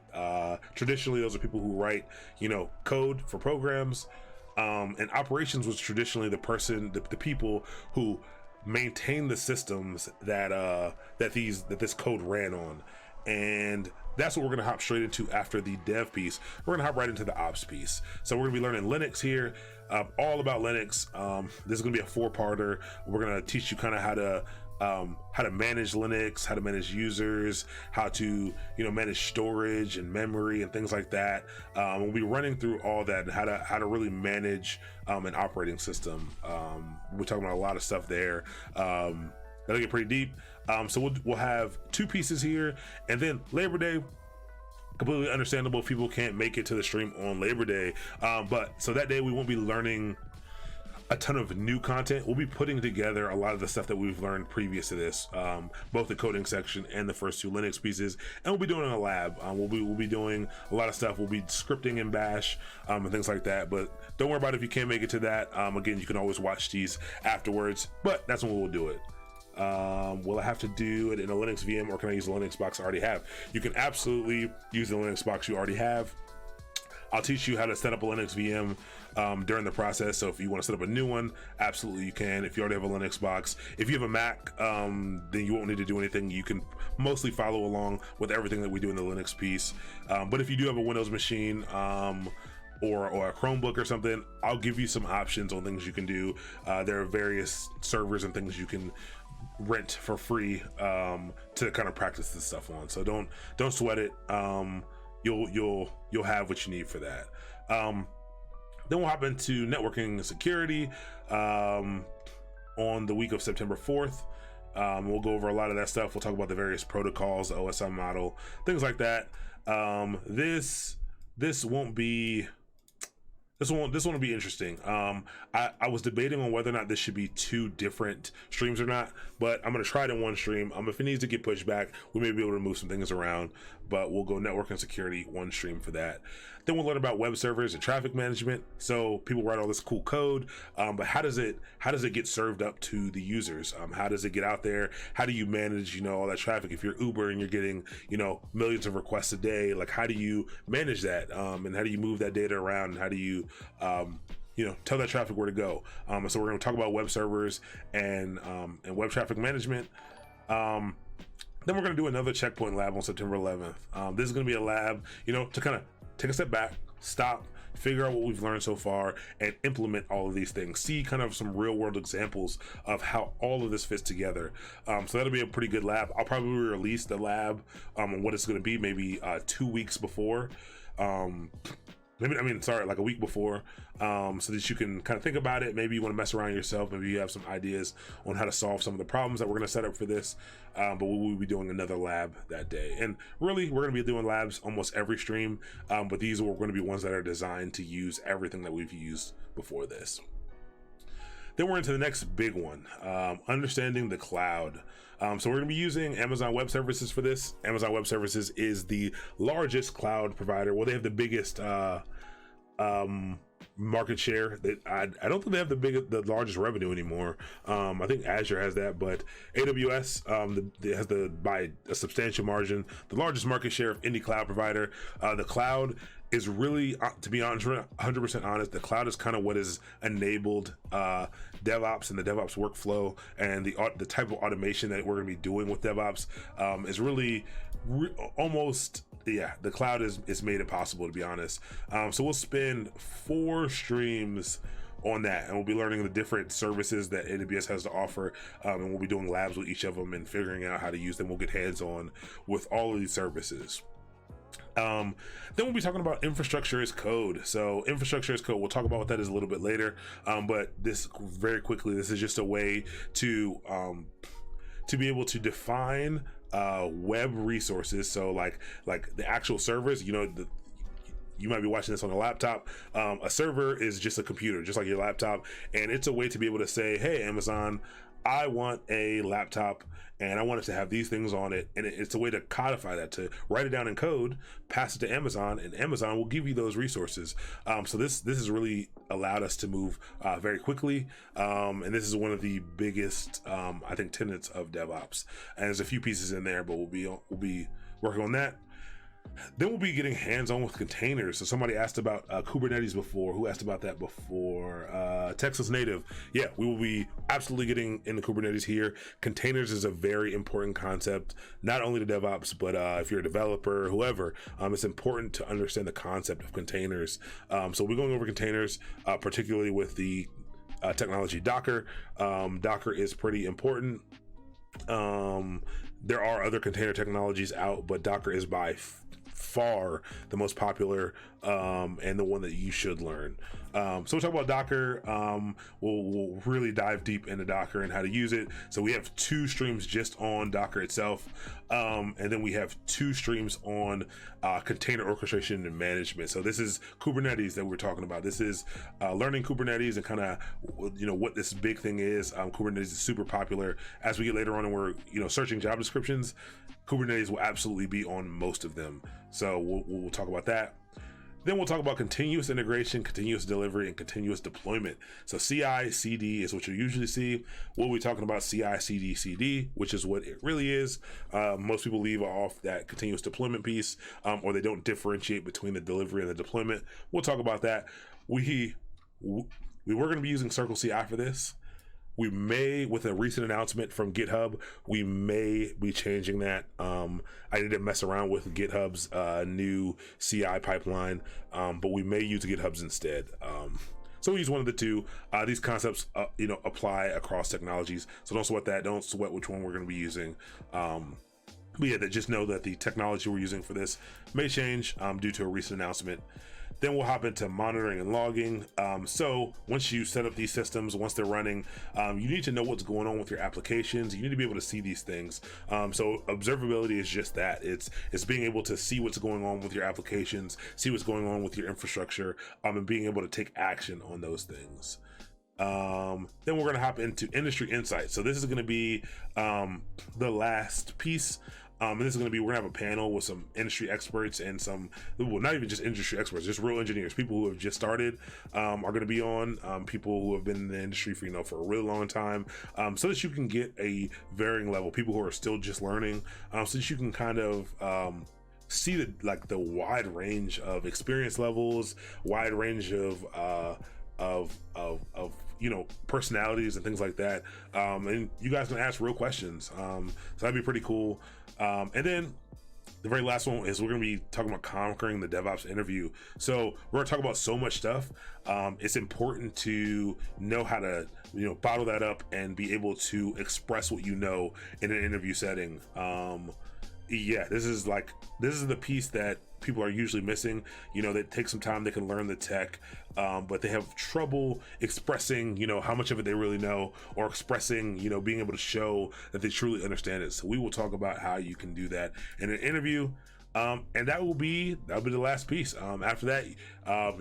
traditionally those are people who write, code for programs. And operations was traditionally the people who maintain the systems that this code ran on. And that's what we're going to hop straight into after the dev piece. We're going to hop right into the ops piece. So we're going to be learning Linux here, all about Linux. This is going to be a 4-parter. We're going to teach you kind of how to manage Linux, how to manage users, how to manage storage and memory and things like that. We'll be running through all that and how to really manage an operating system. We're talking about a lot of stuff there. That'll get pretty deep. So we'll have 2 pieces here, and then Labor Day. Completely understandable if people can't make it to the stream on Labor Day, but so that day we won't be learning a ton of new content. We'll be putting together a lot of the stuff that we've learned previous to this, both the coding section and the first 2 Linux pieces, and we'll be doing a lab. We'll be doing a lot of stuff. We'll be scripting in Bash and things like that, but don't worry about it if you can't make it to that. Again, you can always watch these afterwards, but that's when we'll do it. Will I have to do it in a Linux VM, or can I use the Linux box I already have? You can absolutely use the Linux box you already have. I'll teach you how to set up a Linux VM during the process. So if you want to set up a new one, absolutely you can. If you already have a Linux box, if you have a Mac, then you won't need to do anything. You can mostly follow along with everything that we do in the Linux piece. But if you do have a Windows machine, or a Chromebook or something, I'll give you some options on things you can do. There are various servers and things you can rent for free to kind of practice this stuff on. So don't sweat it. You'll have what you need for that. Then we'll hop into networking and security on the week of September 4th. We'll go over a lot of that stuff. We'll talk about the various protocols, the OSI model, things like that. This won't be This one will be interesting. I was debating on whether or not this should be 2 different streams or not, but I'm gonna try it in one stream. If it needs to get pushed back, we may be able to move some things around, but we'll go network and security, one stream for that. Then we'll learn about web servers and traffic management. So people write all this cool code, but how does it get served up to the users? How does it get out there? How do you manage, all that traffic? If you're Uber and you're getting, millions of requests a day, like how do you manage that? And how do you move that data around? And how do you, tell that traffic where to go? So we're going to talk about web servers and web traffic management. Then we're going to do another checkpoint lab on September 11th. This is going to be a lab, to kind of take a step back, stop, figure out what we've learned so far, and implement all of these things. See kind of some real world examples of how all of this fits together. So that'll be a pretty good lab. I'll probably release the lab on what it's going to be maybe 2 weeks before. Like a week before, so that you can kind of think about it. Maybe you want to mess around yourself. Maybe you have some ideas on how to solve some of the problems that we're going to set up for this. But we will be doing another lab that day. And really, we're going to be doing labs almost every stream. But these are going to be ones that are designed to use everything that we've used before this. Then we're into the next big one, understanding the cloud. So we're going to be using Amazon Web Services for this. Amazon Web Services is the largest cloud provider. Well, they have the biggest market share. I don't think they have the largest revenue anymore. I think Azure has that, but AWS has by a substantial margin the largest market share of any cloud provider. The cloud is really, to be honest, 100% honest, the cloud is kind of what has enabled DevOps and the DevOps workflow, and the type of automation that we're going to be doing with DevOps is really almost, the cloud is made it possible, to be honest. So we'll spend 4 streams on that, and we'll be learning the different services that AWS has to offer, and we'll be doing labs with each of them and figuring out how to use them. We'll get hands-on with all of these services. Then we'll be talking about infrastructure as code. So infrastructure as code, we'll talk about what that is a little bit later. But this, very quickly, this is just a way to be able to define web resources. So like the actual servers, you might be watching this on a laptop. A server is just a computer, just like your laptop. And it's a way to be able to say, hey, Amazon, I want a laptop and I want it to have these things on it. And it's a way to codify that, to write it down in code, pass it to Amazon, and Amazon will give you those resources. So this has really allowed us to move very quickly. And this is one of the biggest, I think, tenets of DevOps. And there's a few pieces in there, but we'll be working on that. Then we'll be getting hands-on with containers. So somebody asked about Kubernetes before. Who asked about that before? Texas native. Yeah, we will be absolutely getting into Kubernetes here. Containers is a very important concept, not only to DevOps, but if you're a developer, whoever, it's important to understand the concept of containers. So we're going over containers, particularly with the technology Docker. Docker is pretty important. There are other container technologies out, but Docker is by far the most popular and the one that you should learn. So we'll talk about Docker. We'll really dive deep into Docker and how to use it. So we have 2 streams just on Docker itself, and then we have 2 streams on container orchestration and management. So this is Kubernetes that we're talking about. This is learning Kubernetes and kind of what this big thing is. Kubernetes is super popular. As we get later on and we're searching job descriptions, Kubernetes will absolutely be on most of them. So we'll talk about that. Then we'll talk about continuous integration, continuous delivery, and continuous deployment. So CI, CD is what you usually see. We'll be talking about CI, CD, CD, which is what it really is. Most people leave off that continuous deployment piece, or they don't differentiate between the delivery and the deployment. We'll talk about that. We were going to be using Circle CI for this. We may, with a recent announcement from GitHub, we may be changing that. I didn't mess around with GitHub's new CI pipeline, but we may use GitHub's instead. So we use one of the 2. These concepts, apply across technologies. So don't sweat that. Don't sweat which one we're going to be using. But yeah, just know that the technology we're using for this may change due to a recent announcement. Then we'll hop into monitoring and logging. So once you set up these systems, once they're running, you need to know what's going on with your applications. You need to be able to see these things. So observability is just that. It's being able to see what's going on with your applications, see what's going on with your infrastructure, and being able to take action on those things. Then we're going to hop into industry insights. So this is going to be the last piece. And this is going to be, we're going to have a panel with some industry experts and some, well, not even just industry experts, just real engineers, people who have just started are going to be on, people who have been in the industry for a really long time, so that you can get a varying level, people who are still just learning, so that you can kind of see the wide range of experience levels, wide range of personalities and things like that, and you guys can ask real questions, so that'd be pretty cool. And then the very last one is we're going to be talking about conquering the DevOps interview. So we're going to talk about so much stuff. It's important to know how to bottle that up and be able to express what you know in an interview setting. Yeah, this is the piece that people are usually missing. They take some time, they can learn the tech, but they have trouble expressing, how much of it they really know, or expressing, being able to show that they truly understand it. So we will talk about how you can do that in an interview. And that'll be the last piece. After that,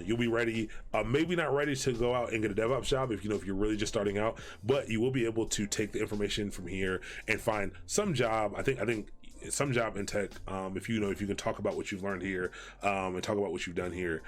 you'll be ready, maybe not ready to go out and get a DevOps job if you're really just starting out, but you will be able to take the information from here and find some job. I think some job in tech, if you can talk about what you've learned here, and talk about what you've done here.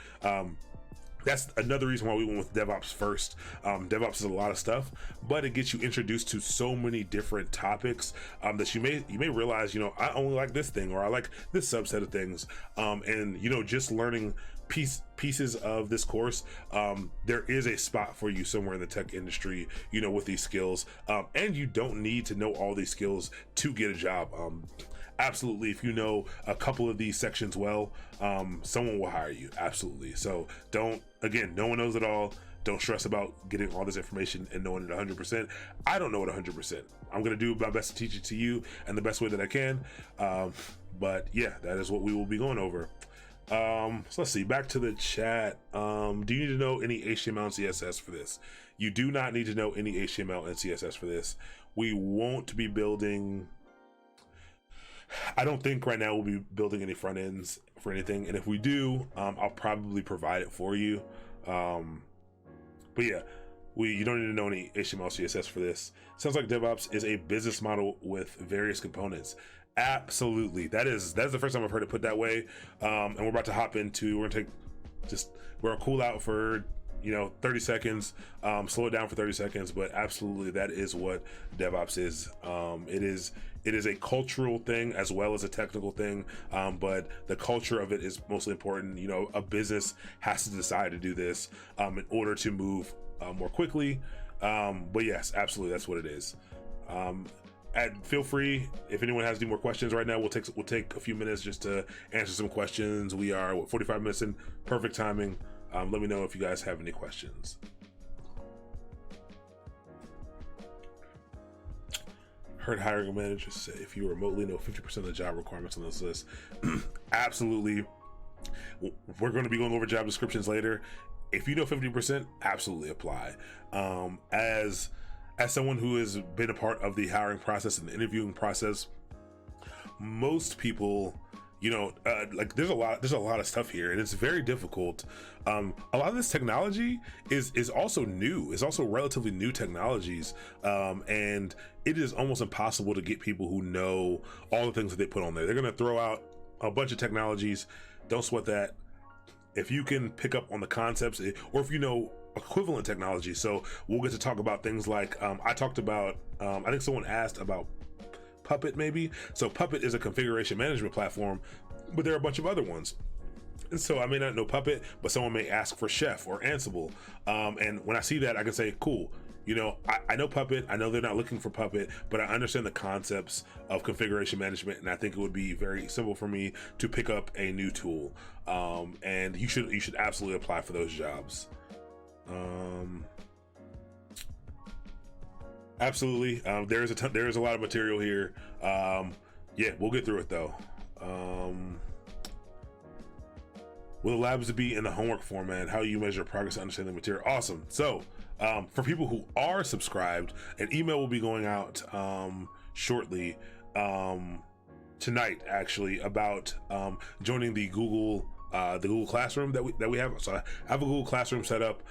That's another reason why we went with DevOps first. DevOps is a lot of stuff, but it gets you introduced to so many different topics that you may realize, I only like this thing, or I like this subset of things. And just learning pieces of this course, there is a spot for you somewhere in the tech industry, with these skills. And you don't need to know all these skills to get a job. Absolutely, if you know a couple of these sections well, someone will hire you. Absolutely. So no one knows it all. Don't stress about getting all this information and knowing it 100%. I don't know it 100%. I'm going to do my best to teach it to you in the best way that I can. But yeah, that is what we will be going over. So let's see, back to the chat. Do you need to know any HTML and CSS for this? You do not need to know any HTML and CSS for this. We won't be building, I don't think right now we'll be building any front ends for anything. And if we do, I'll probably provide it for you. But yeah, you don't need to know any HTML, CSS for this. Sounds like DevOps is a business model with various components. Absolutely. That's the first time I've heard it put that way. And we're about to hop into, we're gonna cool out for 30 seconds, slow it down for 30 seconds, but absolutely that is what DevOps is. It is a cultural thing as well as a technical thing, but the culture of it is mostly important. A business has to decide to do this in order to move more quickly. But yes, absolutely, that's what it is. And feel free, if anyone has any more questions right now, we'll take a few minutes just to answer some questions. We are 45 minutes in, perfect timing. Let me know if you guys have any questions. Heard hiring managers say if you remotely know 50% of the job requirements on this list. Absolutely. We're going to be going over job descriptions later. If you know 50%, absolutely apply. As someone who has been a part of the hiring process and the interviewing process, most people, like there's a lot of stuff here, and it's very difficult. A lot of this technology is also new. It's also relatively new technologies, and it is almost impossible to get people who know all the things that they put on there. They're going to throw out a bunch of technologies. Don't sweat that. If you can pick up on the concepts, or if you know equivalent technology. So we'll get to talk about things like I talked about. I think someone asked about Puppet, maybe. So Puppet is a configuration management platform, but there are a bunch of other ones. And so I may not know Puppet, but someone may ask for Chef or Ansible. And when I see that, I can say, cool. I know Puppet. I know they're not looking for Puppet, but I understand the concepts of configuration management, and I think it would be very simple for me to pick up a new tool. And you should absolutely apply for those jobs. Absolutely. There is a lot of material here. Yeah, we'll get through it though. Will the labs be in the homework format? How you measure progress to understand the material? Awesome. So, for people who are subscribed, an email will be going out shortly, tonight actually, about joining the Google Classroom that we have. So I have a Google Classroom set up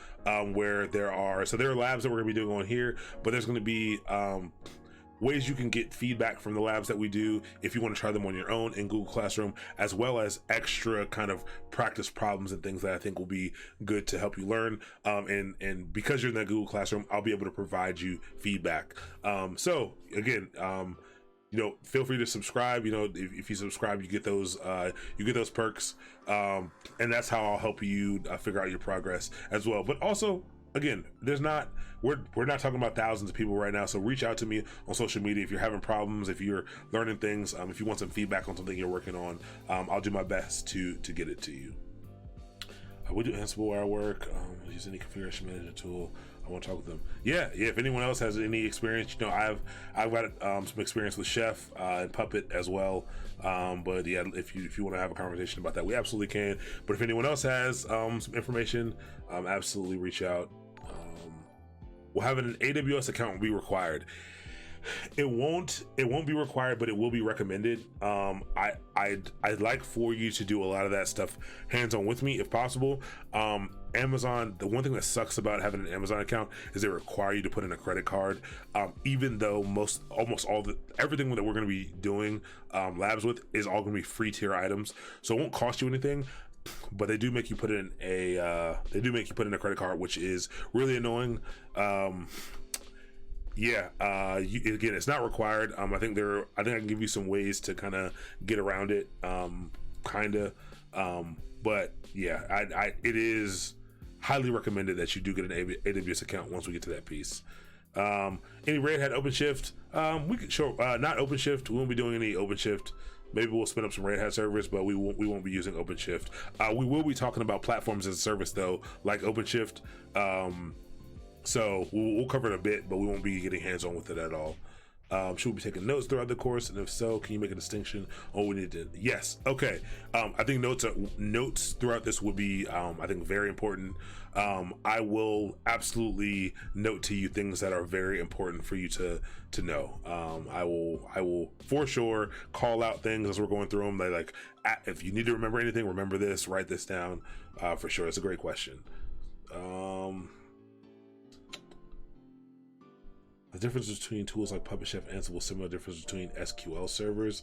where there are labs that we're gonna be doing on here, but there's gonna be ways you can get feedback from the labs that we do if you want to try them on your own in Google Classroom, as well as extra kind of practice problems and things that I think will be good to help you learn. And because you're in that Google Classroom, I'll be able to provide you feedback. So again, feel free to subscribe. If you subscribe, you get those perks, and that's how I'll help you figure out your progress as well. But also, again, we're not talking about thousands of people right now, so reach out to me on social media if you're having problems, if you're learning things, if you want some feedback on something you're working on. I'll do my best to get it to you. We do Ansible where I work. Use any configuration manager tool. I want to talk with them. Yeah. If anyone else has any experience, I've got some experience with Chef and Puppet as well. But yeah, if you want to have a conversation about that, we absolutely can. But if anyone else has some information, absolutely reach out. We'll have an AWS account be required. It won't be required, but it will be recommended. I'd like for you to do a lot of that stuff hands-on with me if possible. Amazon, the one thing that sucks about having an Amazon account is they require you to put in a credit card, even though everything that we're going to be doing labs with is all going to be free tier items, so it won't cost you anything. But they do make you put in a credit card, which is really annoying. Again, it's not required. I think I can give you some ways to kind of get around it, but yeah, it is highly recommended that you do get an AWS account once we get to that piece. Any Red Hat OpenShift? We could show not OpenShift. We won't be doing any OpenShift. Maybe we'll spin up some Red Hat servers, but we won't be using OpenShift. We will be talking about platforms as a service though, like OpenShift. So we'll cover it a bit, but we won't be getting hands-on with it at all. Should we be taking notes throughout the course? And if so, can you make a distinction on what we need to? Yes. Okay. I think notes throughout this would be, I think, very important. I will absolutely note to you things that are very important for you to know. I will for sure call out things as we're going through them. Like if you need to remember anything, remember this, write this down, for sure. It's a great question. The difference between tools like Puppet, Chef, Ansible, similar difference between SQL servers.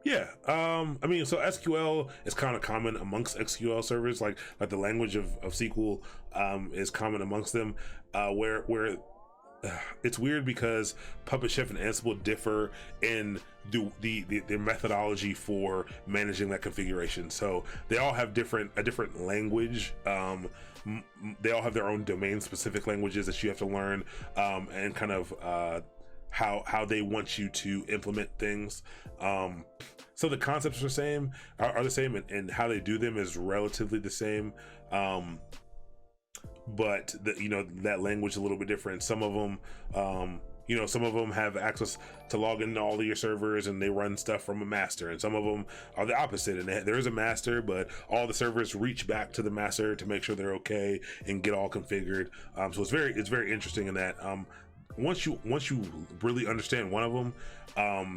Yeah, I mean, so SQL is kind of common amongst SQL servers, like the language of SQL is common amongst them. Where it's weird because Puppet Chef and Ansible differ in their methodology for managing that configuration. So they all have a different language. They all have their own domain specific languages that you have to learn, and kind of how they want you to implement things. So the concepts are the same, and how they do them is relatively the same. But that language is a little bit different. Some of them, some of them have access to log into all of your servers and they run stuff from a master, and some of them are the opposite, and there is a master, but all the servers reach back to the master to make sure they're okay and get all configured. So it's very interesting in that. Once you really understand one of them,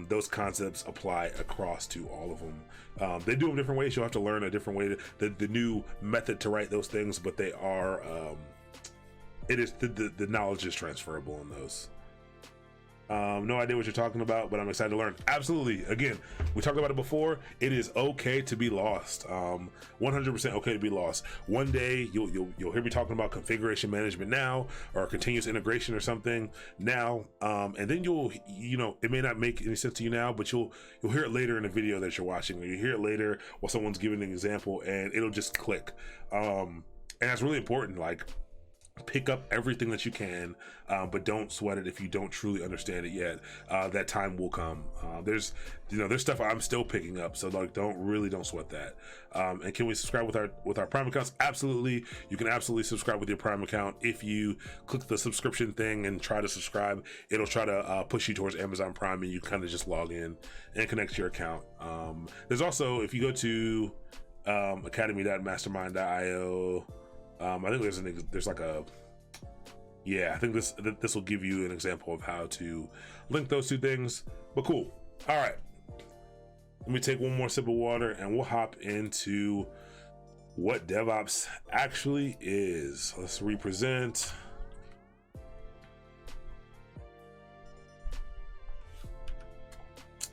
those concepts apply across to all of them. They do them different ways. You'll have to learn a different way, the new method to write those things, but they are it is the knowledge is transferable in those. No idea what you're talking about, but I'm excited to learn. Absolutely. Again, we talked about it before. It is okay to be lost. 100% okay to be lost. One day you'll hear me talking about configuration management now, or continuous integration or something now, and then it may not make any sense to you now, but you'll hear it later in the video that you're watching, or you hear it later while someone's giving an example, and it'll just click. And that's really important. Like, pick up everything that you can, but don't sweat it if you don't truly understand it yet. That time will come. There's stuff I'm still picking up, so like don't sweat that. And can we subscribe with our Prime accounts? Absolutely. You can absolutely subscribe with your Prime account. If you click the subscription thing and try to subscribe, it'll try to push you towards Amazon Prime, and you kind of just log in and connect to your account. There's also, if you go to academy.mastermind.io, I think I think this will give you an example of how to link those two things. But cool. All right, let me take one more sip of water and we'll hop into what DevOps actually is. Let's represent.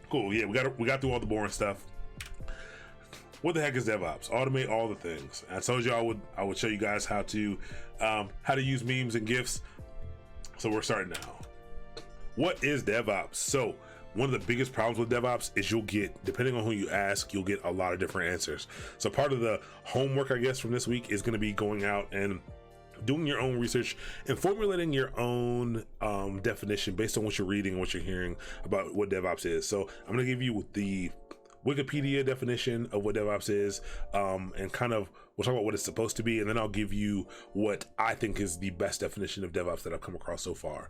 Cool. Yeah, we got through all the boring stuff. What the heck is DevOps? Automate all the things. I told you I would show you guys how to use memes and GIFs. So we're starting now. What is DevOps? So one of the biggest problems with DevOps is you'll get, depending on who you ask, you'll get a lot of different answers. So part of the homework, I guess, from this week is going to be going out and doing your own research and formulating your own definition based on what you're reading and what you're hearing about what DevOps is. So I'm going to give you the Wikipedia definition of what DevOps is, and kind of we'll talk about what it's supposed to be, and then I'll give you what I think is the best definition of DevOps that I've come across so far.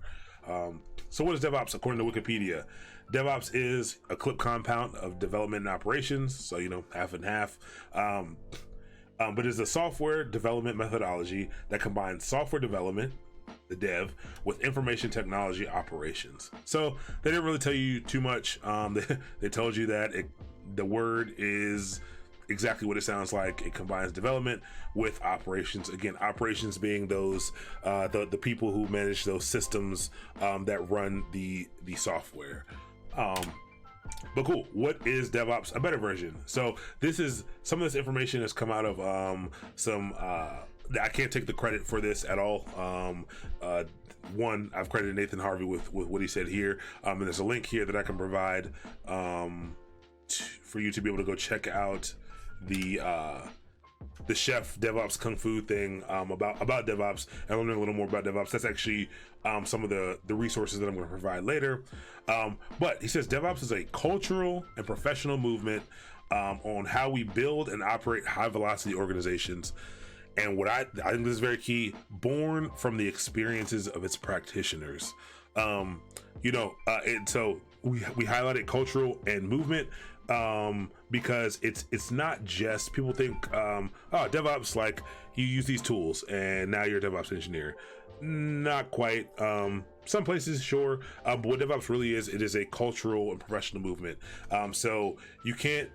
So what is DevOps according to Wikipedia? DevOps is a clip compound of development and operations, so half and half. But it's a software development methodology that combines software development, the dev, with information technology operations. So they didn't really tell you too much. They told you that the word is exactly what it sounds like. It combines development with operations. Again, operations being those the people who manage those systems that run the software. But cool. What is DevOps? A better version. So some of this information has come out of I can't take the credit for this at all. I've credited Nathan Harvey with what he said here, and there's a link here that I can provide for you to be able to go check out the chef DevOps Kung Fu thing about DevOps and learning a little more about DevOps. That's actually some of the resources that I'm going to provide later. But he says DevOps is a cultural and professional movement on how we build and operate high velocity organizations. And what I think this is very key, born from the experiences of its practitioners. And so we highlighted cultural and movement because it's not just, people think, DevOps, like you use these tools and now you're a DevOps engineer. Not quite. Some places, sure. But what DevOps really is, it is a cultural and professional movement. So you can't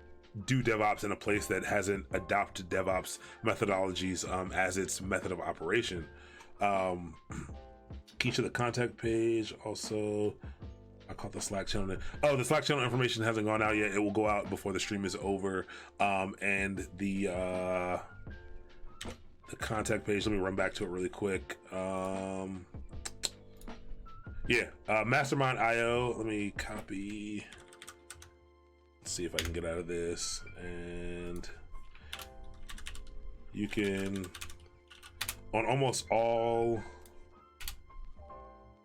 do DevOps in a place that hasn't adopted DevOps methodologies as its method of operation. Key to the contact page also. I caught the Slack channel. Oh, the Slack channel information hasn't gone out yet. It will go out before the stream is over. And the contact page, let me run back to it really quick. Mastermind IO. Let me copy. Let's see if I can get out of this. And you can, on almost all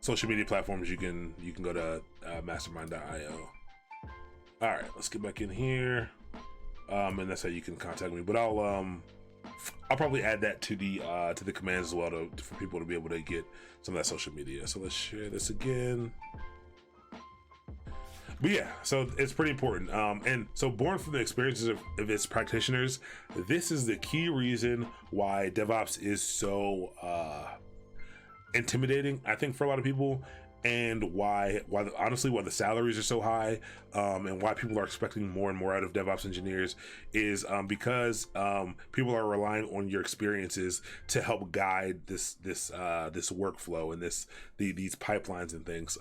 social media platforms, you can go to mastermind.io. All right, let's get back in here. And that's how you can contact me. But I'll probably add that to the commands as well for people to be able to get some of that social media. So let's share this again. But yeah, so it's pretty important. And so born from the experiences of its practitioners, this is the key reason why DevOps is so intimidating, I think, for a lot of people, and why the salaries are so high, and why people are expecting more and more out of DevOps engineers is because people are relying on your experiences to help guide this workflow and these pipelines and things.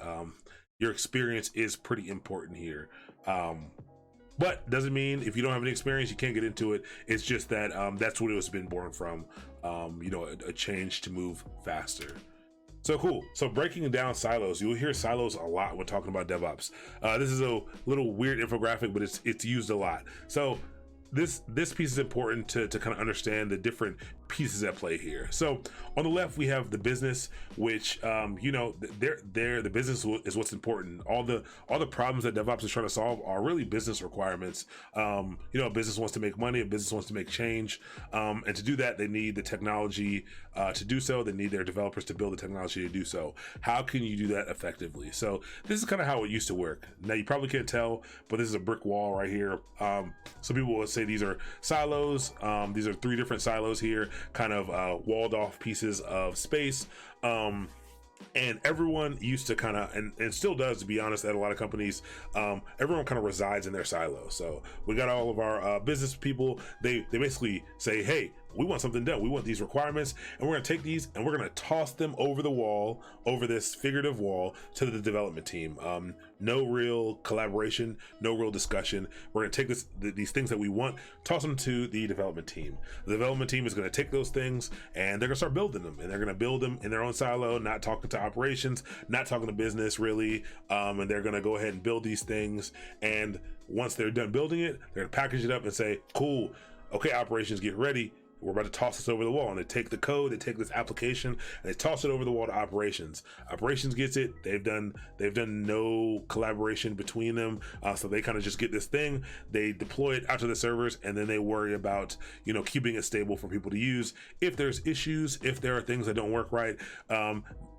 Your experience is pretty important here. But doesn't mean if you don't have any experience, you can't get into it. It's just that that's what it was been born from, a change to move faster. So cool. So breaking down silos, you'll hear silos a lot when talking about DevOps. This is a little weird infographic, but it's used a lot. So this piece is important to kind of understand the different pieces at play here. So on the left, we have the business, which the business is what's important. All the problems that DevOps is trying to solve are really business requirements. A business wants to make money, a business wants to make change, and to do that, they need the technology to do so. They need their developers to build the technology to do so. How can you do that effectively? So this is kind of how it used to work. Now you probably can't tell, but this is a brick wall right here. Some people will say these are silos. These are 3 different silos here, kind of walled off pieces of space. And everyone used to kind of, and still does, to be honest, at a lot of companies, everyone kind of resides in their silo. So we got all of our business people, they basically say, hey, we want something done. We want these requirements, and we're going to take these and we're going to toss them over the wall, over this figurative wall, to the development team. No real collaboration, no real discussion. We're going to take these things that we want, toss them to the development team. The development team is going to take those things and they're going to start building them, and they're going to build them in their own silo, not talking to operations, not talking to business really. And they're going to go ahead and build these things. And once they're done building it, they're going to package it up and say, cool, okay, operations, get ready. We're about to toss this over the wall. And they take the code, they take this application, and they toss it over the wall to operations. Operations gets it. They've done no collaboration between them. So they kind of just get this thing, they deploy it out to the servers, and then they worry about, keeping it stable for people to use. If there's issues, if there are things that don't work right,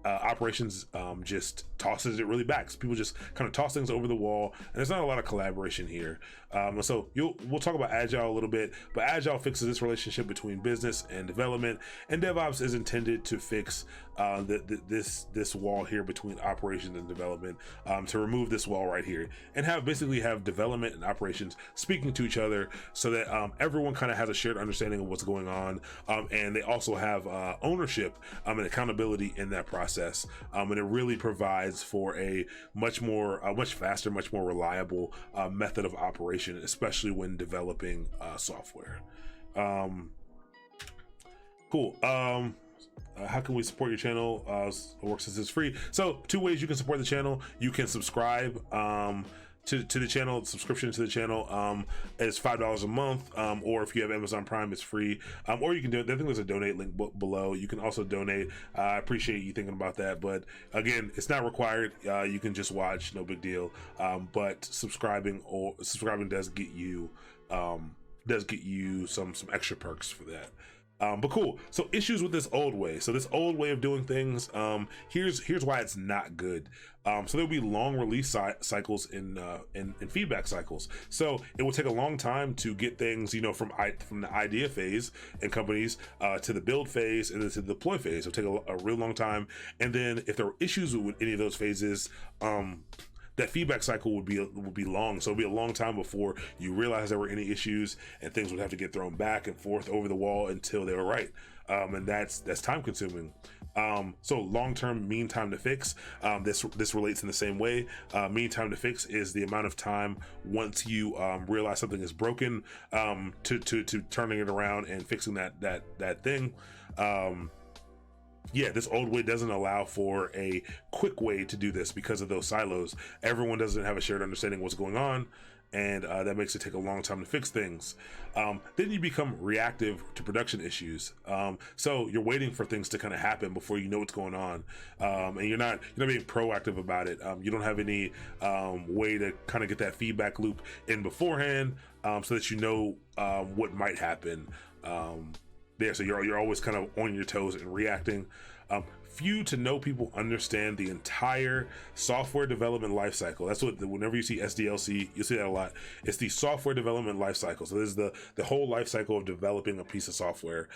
operations just tosses it really back. So people just kind of toss things over the wall, and there's not a lot of collaboration here. So we'll talk about Agile a little bit, but Agile fixes this relationship between business and development, and DevOps is intended to fix this wall here between operations and development, to remove this wall right here and basically have development and operations speaking to each other, so that everyone kind of has a shared understanding of what's going on, and they also have ownership and accountability in that process, and it really provides for a much faster, much more reliable method of operation, especially when developing software. Cool. How can we support your channel? It works since it's free. So 2 ways you can support the channel. You can subscribe to the channel. Subscription to the channel is $5 a month, or if you have Amazon Prime, it's free. Or you can do it. I think there's a donate link below. You can also donate. I appreciate you thinking about that, but again, it's not required. You can just watch, no big deal. But subscribing does get you some extra perks for that. But cool. So issues with this old way. So this old way of doing things, here's why it's not good. So there'll be long release cycles in feedback cycles. So it will take a long time to get things, from the idea phase in companies to the build phase and then to the deploy phase. It'll take a real long time. And then if there were issues with any of those phases, that feedback cycle would be long. So it'd be a long time before you realize there were any issues, and things would have to get thrown back and forth over the wall until they were right. And that's time consuming. So long-term mean time to fix, this relates in the same way. Mean time to fix is the amount of time once you realize something is broken, to turning it around and fixing that thing. Yeah, this old way doesn't allow for a quick way to do this because of those silos. Everyone doesn't have a shared understanding of what's going on, and that makes it take a long time to fix things. Then you become reactive to production issues. So you're waiting for things to kind of happen before you know what's going on, and you're not being proactive about it. You don't have any way to kind of get that feedback loop in beforehand, so that you know what might happen. So you're always kind of on your toes and reacting. Few to no people understand the entire software development lifecycle. That's what, whenever you see SDLC, you see that a lot. It's the software development lifecycle. So this is the whole lifecycle of developing a piece of software.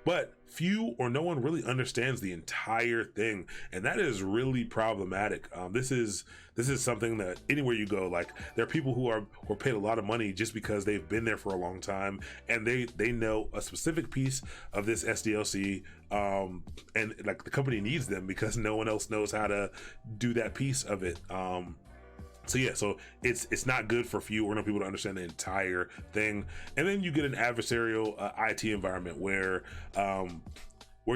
But few or no one really understands the entire thing, and that is really problematic. This is something that anywhere you go, like, there are people who are paid a lot of money just because they've been there for a long time, and they know a specific piece of this SDLC, and like the company needs them because no one else knows how to do that piece of it. So yeah, so it's not good for few or no people to understand the entire thing. And then you get an adversarial IT environment where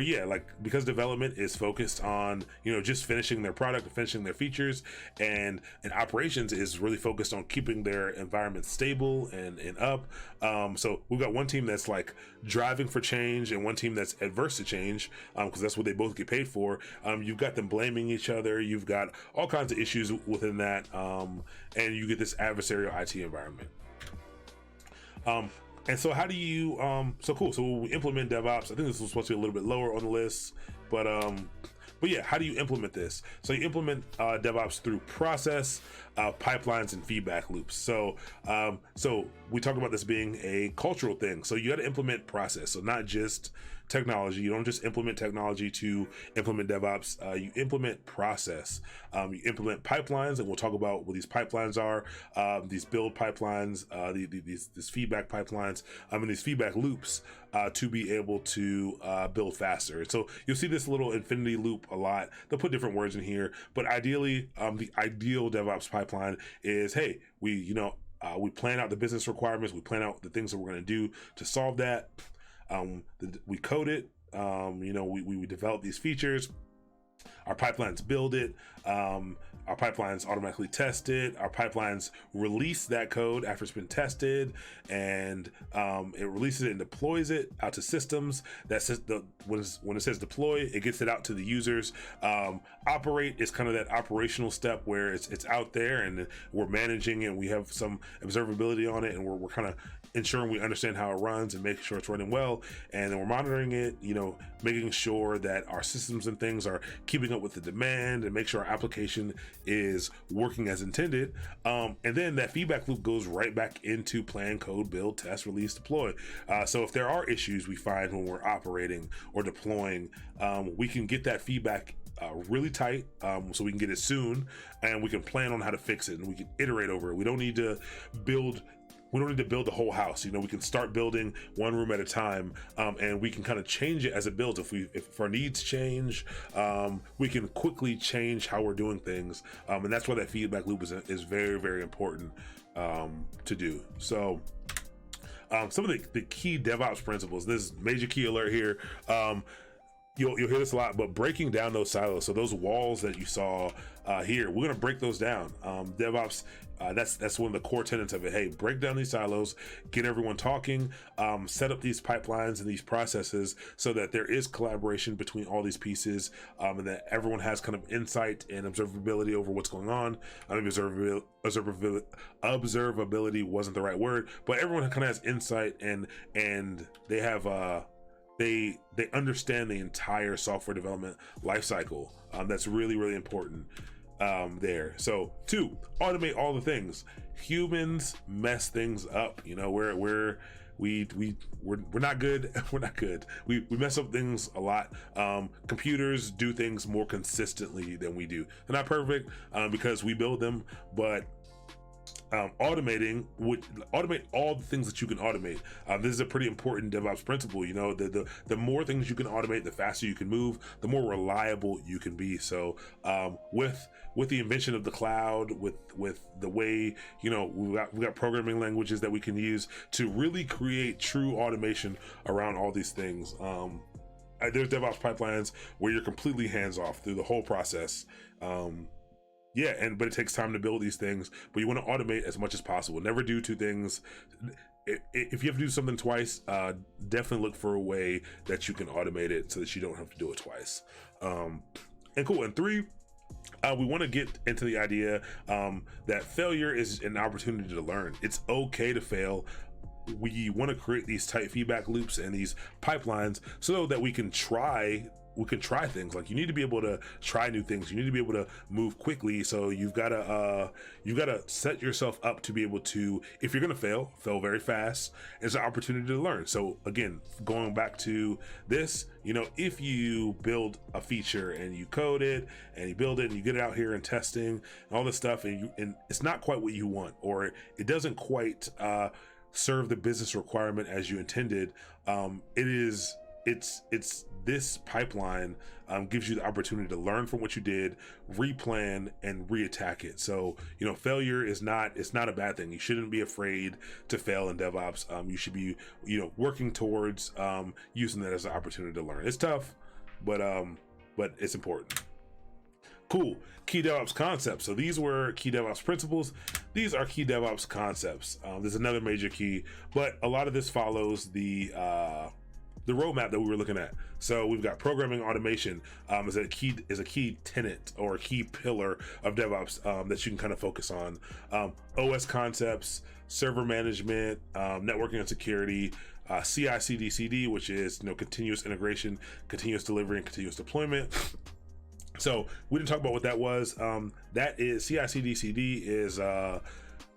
yeah, like, because development is focused on, just finishing their product and finishing their features, and operations is really focused on keeping their environment stable and up. So we've got one team that's like driving for change and one team that's adverse to change, because that's what they both get paid for. You've got them blaming each other. You've got all kinds of issues within that, and you get this adversarial IT environment. And so how do you, so cool. So when we implement DevOps, I think this was supposed to be a little bit lower on the list, but yeah, how do you implement this? So you implement DevOps through process, pipelines, and feedback loops. So we talk about this being a cultural thing. So you got to implement process. So not just technology. You don't just implement technology to implement DevOps. You implement process. You implement pipelines, and we'll talk about what these pipelines are. These build pipelines, these feedback pipelines, and these feedback loops, to be able to build faster. So you'll see this little infinity loop a lot. They'll put different words in here, but ideally, the ideal DevOps pipeline is, hey, we plan out the business requirements. We plan out the things that we're going to do to solve that. We code it. We develop these features. Our pipelines build it. Our pipelines automatically test it. Our pipelines release that code after it's been tested, and it releases it and deploys it out to systems. When it says deploy, it gets it out to the users. Operate is kind of that operational step where it's out there and we're managing it. And we have some observability on it, and we're kind of ensuring we understand how it runs and making sure it's running well, and then we're monitoring it, making sure that our systems and things are keeping up with the demand, and make sure our application is working as intended. And then that feedback loop goes right back into plan, code, build, test, release, deploy. So if there are issues we find when we're operating or deploying, we can get that feedback really tight, so we can get it soon, and we can plan on how to fix it, and we can iterate over it. We don't need to build the whole house. We can start building one room at a time, and we can kind of change it as it builds. If our needs change, we can quickly change how we're doing things, and that's why that feedback loop is very, very important to do. So some of the key DevOps principles. This major key alert here. You'll hear this a lot, but breaking down those silos. So those walls that you saw here, we're gonna break those down. DevOps, that's one of the core tenets of it. Hey, break down these silos, get everyone talking, set up these pipelines and these processes so that there is collaboration between all these pieces, and that everyone has kind of insight and observability over what's going on. I mean, observability wasn't the right word, but everyone kind of has insight, and they have they understand the entire software development lifecycle. That's really, really important there. So 2, automate all the things. Humans mess things up. we're not good. We're not good. We mess up things a lot. Computers do things more consistently than we do. They're not perfect because we build them, but automating would automate all the things that you can automate. This is a pretty important DevOps principle. You know, the more things you can automate, the faster you can move, the more reliable you can be. So with the invention of the cloud, with the way, you know, we've got programming languages that we can use to really create true automation around all these things. There's DevOps pipelines where you're completely hands off through the whole process. But it takes time to build these things, but you want to automate as much as possible. Never do two things. If you have to do something twice, definitely look for a way that you can automate it so that you don't have to do it twice. And cool. And 3, we want to get into the idea that failure is an opportunity to learn. It's okay to fail. We want to create these tight feedback loops and these pipelines so that we can try things. Like, you need to be able to try new things. You need to be able to move quickly. So you've got to set yourself up to be able to, if you're going to fail very fast. It's an opportunity to learn. So again, going back to this, you know, if you build a feature and you code it and you build it and you get it out here and testing and all this stuff, and it's not quite what you want, or it doesn't quite serve the business requirement as you intended, it's this pipeline gives you the opportunity to learn from what you did, replan, and reattack it. So, you know, failure is not a bad thing. You shouldn't be afraid to fail in DevOps. You should be, you know, working towards using that as an opportunity to learn. It's tough, but it's important. Cool. Key DevOps concepts. So these were key DevOps principles. These are key DevOps concepts. There's another major key, but a lot of this follows the roadmap that we were looking at. So we've got programming automation is a key tenet or a key pillar of DevOps that you can kind of focus on. OS concepts, server management, networking and security, CI/CD, which is, you know, continuous integration, continuous delivery, and continuous deployment. So we didn't talk about what that was. That is CI/CD is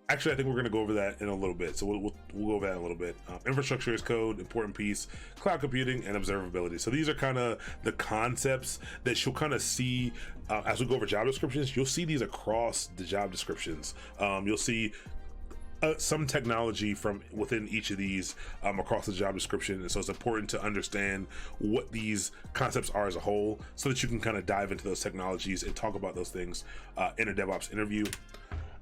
actually, I think we're going to go over that in a little bit. So we'll go over that in a little bit. Infrastructure as code, important piece, cloud computing, and observability. So these are kind of the concepts that you'll kind of see as we go over job descriptions. You'll see these across the job descriptions. You'll see some technology from within each of these across the job description. And so it's important to understand what these concepts are as a whole so that you can kind of dive into those technologies and talk about those things in a DevOps interview.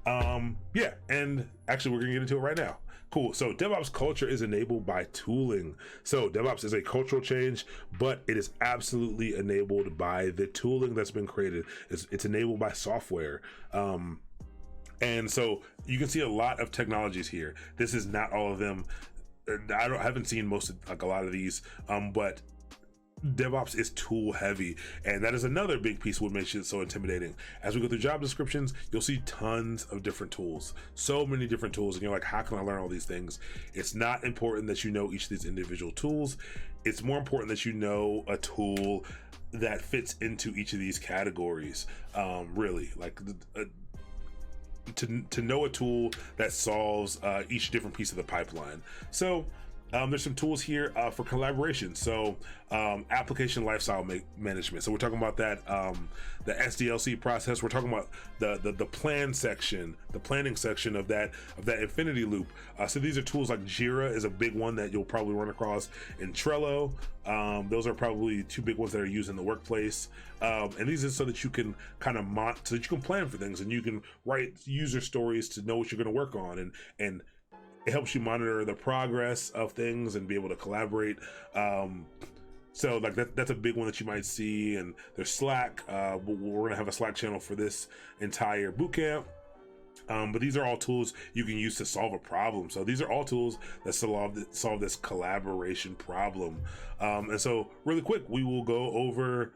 And actually we're gonna get into it right now. Cool. So DevOps culture is enabled by tooling. So DevOps is a cultural change, but it is absolutely enabled by the tooling that's been created. It's enabled by software. And so you can see a lot of technologies here. This is not all of them. I haven't seen most of, like, a lot of these, but DevOps is tool heavy, and that is another big piece of what makes it so intimidating. As we go through job descriptions, you'll see tons of different tools, so many different tools, and you're like, how can I learn all these things? It's not important that you know each of these individual tools. It's more important that you know a tool that fits into each of these categories. Really, like to know a tool that solves each different piece of the pipeline. So there's some tools here for collaboration. So application lifecycle management. So we're talking about that, the SDLC process. We're talking about the plan section, the planning section of that infinity loop. So these are tools like Jira is a big one that you'll probably run across in Trello. Those are probably two big ones that are used in the workplace. And these are so that you can kind of so that you can plan for things and you can write user stories to know what you're going to work on, and it helps you monitor the progress of things and be able to collaborate. So like that's a big one that you might see. And there's Slack. We're gonna have a Slack channel for this entire bootcamp. But these are all tools you can use to solve a problem. So these are all tools that solve this collaboration problem. And so really quick, we will go over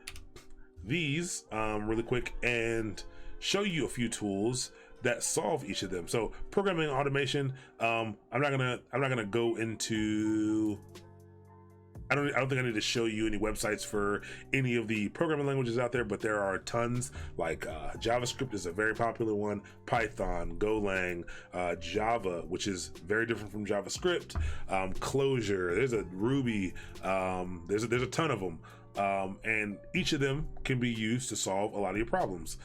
these really quick and show you a few tools that solve each of them. So programming automation, I'm not gonna go into I don't think I need to show you any websites for any of the programming languages out there, but there are tons. Like JavaScript is a very popular one, Python, Golang, Java, which is very different from JavaScript, Clojure, there's a Ruby, there's a ton of them. And each of them can be used to solve a lot of your problems.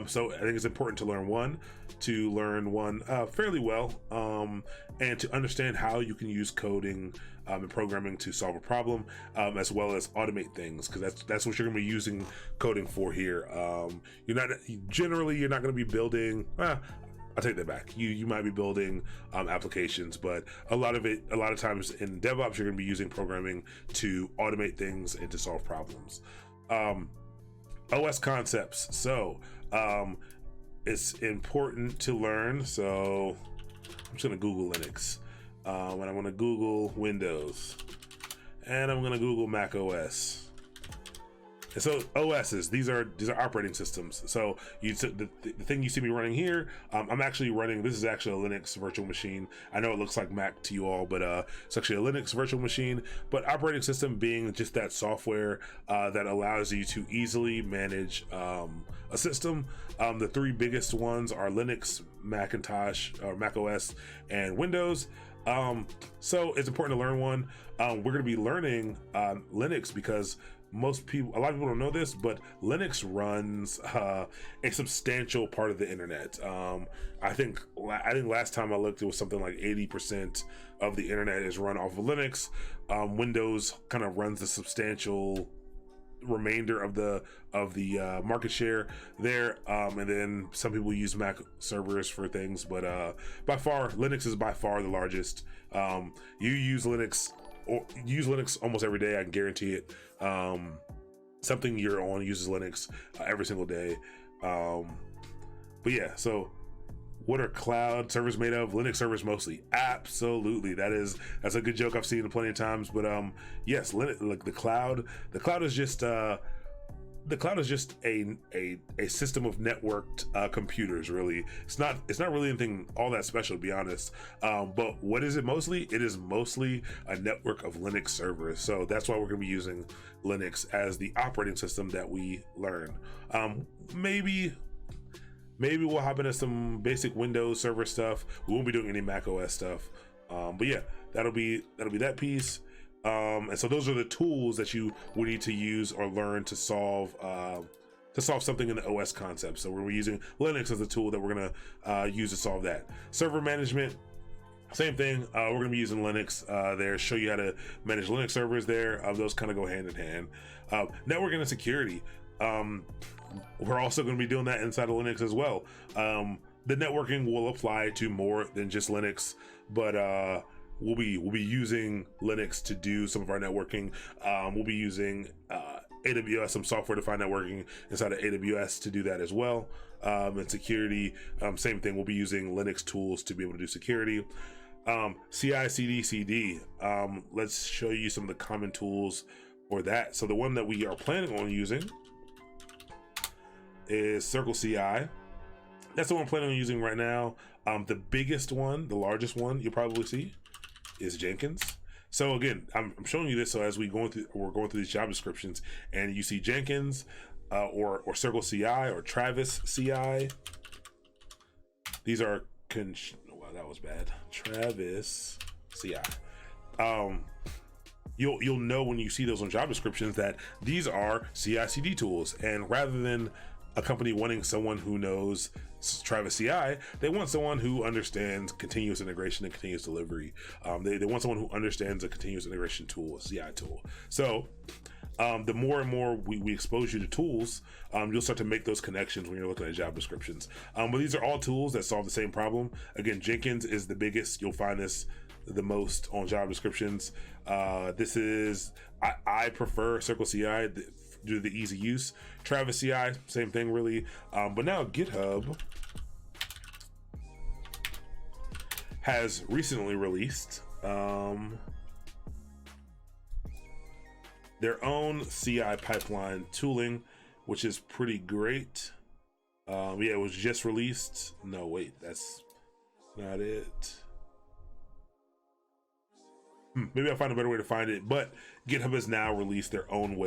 So I think it's important to learn one fairly well, and to understand how you can use coding and programming to solve a problem, as well as automate things, because that's what you're going to be using coding for here. You're not going to be building. I'll take that back. You might be building applications, but a lot of times in DevOps, you're going to be using programming to automate things and to solve problems. OS concepts. So it's important to learn. So I'm just going to Google Linux, and I'm going to Google Windows, and I'm going to Google Mac OS. And so OSs, these are operating systems. So the thing you see me running here, I'm actually running, this is actually a Linux virtual machine. I know it looks like Mac to you all, but it's actually a Linux virtual machine. But operating system being just that software that allows you to easily manage a system. The three biggest ones are Linux, Macintosh, or Mac OS, and Windows. So it's important to learn one. We're going to be learning Linux because a lot of people don't know this, but Linux runs a substantial part of the internet. I think last time I looked, it was something like 80% of the internet is run off of Linux. Windows kind of runs the substantial remainder of the market share there, and then some people use Mac servers for things, but Linux is by far the largest. You use Linux almost every day, I can guarantee it. Something you're on uses Linux every single day. But yeah, so what are cloud servers made of? Linux servers mostly. Absolutely. That's a good joke I've seen plenty of times. But yes, Linux, like the cloud is just a system of networked computers. Really, it's not really anything all that special, to be honest. But what is it mostly? It is mostly a network of Linux servers. So that's why we're going to be using Linux as the operating system that we learn. Maybe we'll hop into some basic Windows server stuff. We won't be doing any Mac OS stuff. But yeah, that'll be that piece. And so those are the tools that you will need to use or learn to solve something in the OS concept. So we're using Linux as a tool that we're gonna use to solve that. Server management, same thing. We're gonna be using Linux there. Show you how to manage Linux servers there. Those kind of go hand in hand. Networking and security. We're also going to be doing that inside of Linux as well. The networking will apply to more than just Linux, but we'll be using Linux to do some of our networking. We'll be using AWS, some software-defined networking inside of AWS to do that as well. And security, same thing. We'll be using Linux tools to be able to do security. CI, CD, CD. Let's show you some of the common tools for that. So the one that we are planning on using is Circle CI. That's the one I'm planning on using right now. The biggest one, the largest one you'll probably see is Jenkins. So again, I'm showing you this so as we're going through these job descriptions and you see Jenkins or Circle CI or Travis CI. These are wow, that was bad. Travis CI. You'll know when you see those on job descriptions that these are CI/CD tools, and rather than a company wanting someone who knows Travis CI, they want someone who understands continuous integration and continuous delivery. They want someone who understands a continuous integration tool, a CI tool. So the more and more we expose you to tools, you'll start to make those connections when you're looking at job descriptions. But these are all tools that solve the same problem. Again, Jenkins is the biggest. You'll find this the most on job descriptions. I prefer Circle CI due to the easy use. Travis CI, same thing really. But now GitHub has recently released their own CI pipeline tooling, which is pretty great. Yeah, it was just released. No, wait, that's not it. maybe I'll find a better way to find it, but GitHub has now released their own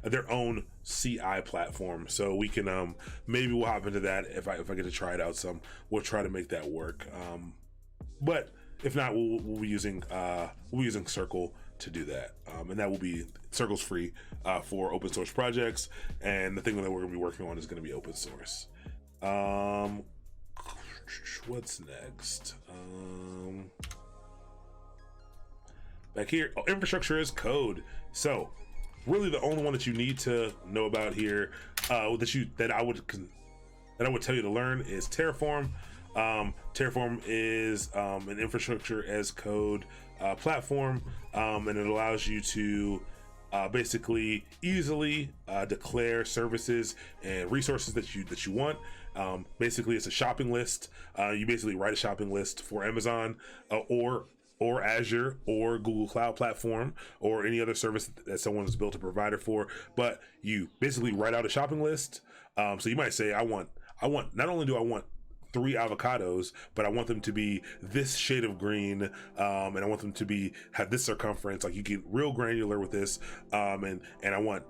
their own CI platform. So we can, maybe we'll hop into that if I get to try it out some. We'll try to make that work. But if not, we'll be using Circle to do that. And that will be, Circle's free for open source projects. And the thing that we're gonna be working on is gonna be open source. What's next? Back here, infrastructure as code. So really the only one that you need to know about here, that I would tell you to learn is Terraform. Terraform is an infrastructure as code platform, and it allows you to basically easily declare services and resources that you want. Basically, it's a shopping list. You basically write a shopping list for Amazon or Azure or Google Cloud Platform or any other service that someone has built a provider for. But you basically write out a shopping list. So you might say, I want. Not only do I want 3 avocados, but I want them to be this shade of green, and I want them to have this circumference. Like, you get real granular with this, and I want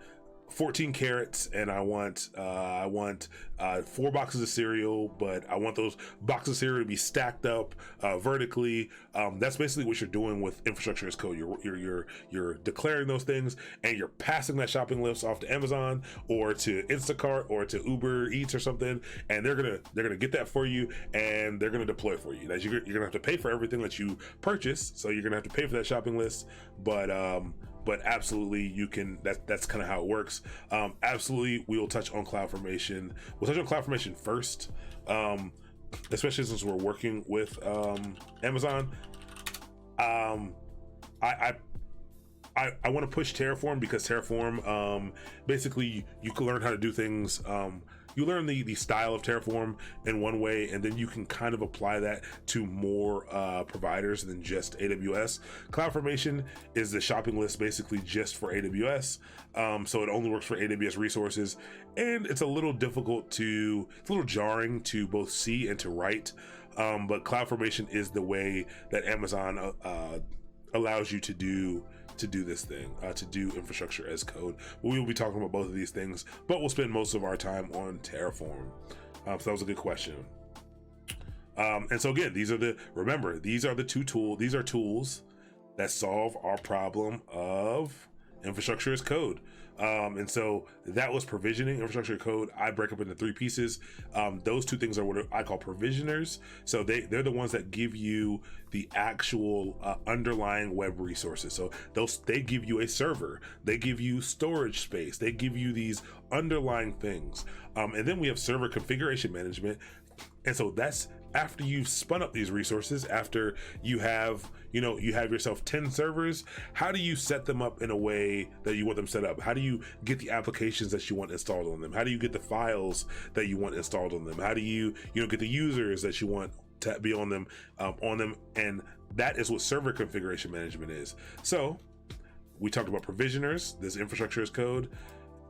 14 carrots, and I want 4 boxes of cereal, but I want those boxes of cereal to be stacked up vertically. That's basically what you're doing with infrastructure as code. You're declaring those things, and you're passing that shopping list off to Amazon or to Instacart or to Uber Eats or something, and they're gonna get that for you, and they're gonna deploy for you. You're gonna have to pay for everything that you purchase, so you're gonna have to pay for that shopping list, but absolutely you can, that's kind of how it works. Absolutely, we will touch on CloudFormation. We'll touch on CloudFormation first, especially since we're working with Amazon. I want to push Terraform because Terraform, basically you can learn how to do things. You learn the style of Terraform in one way, and then you can kind of apply that to more providers than just AWS. CloudFormation is the shopping list basically just for AWS, so it only works for AWS resources, and it's a little jarring to both see and to write, but CloudFormation is the way that Amazon allows you to do this thing, to do infrastructure as code. We will be talking about both of these things, but we'll spend most of our time on Terraform. So that was a good question. And so again, these are the two tools. These are tools that solve our problem of infrastructure as code. And so that was provisioning infrastructure code. I break up into 3 pieces. Those 2 things are what I call provisioners. So they're the ones that give you the actual underlying web resources. So they give you a server, they give you storage space, they give you these underlying things. And then we have server configuration management. And so that's after you've spun up these resources, after you have yourself 10 servers, how do you set them up in a way that you want them set up? How do you get the applications that you want installed on them? How do you get the files that you want installed on them? How do you get the users that you want to be on them? And that is what server configuration management is. So we talked about provisioners, this infrastructure as code,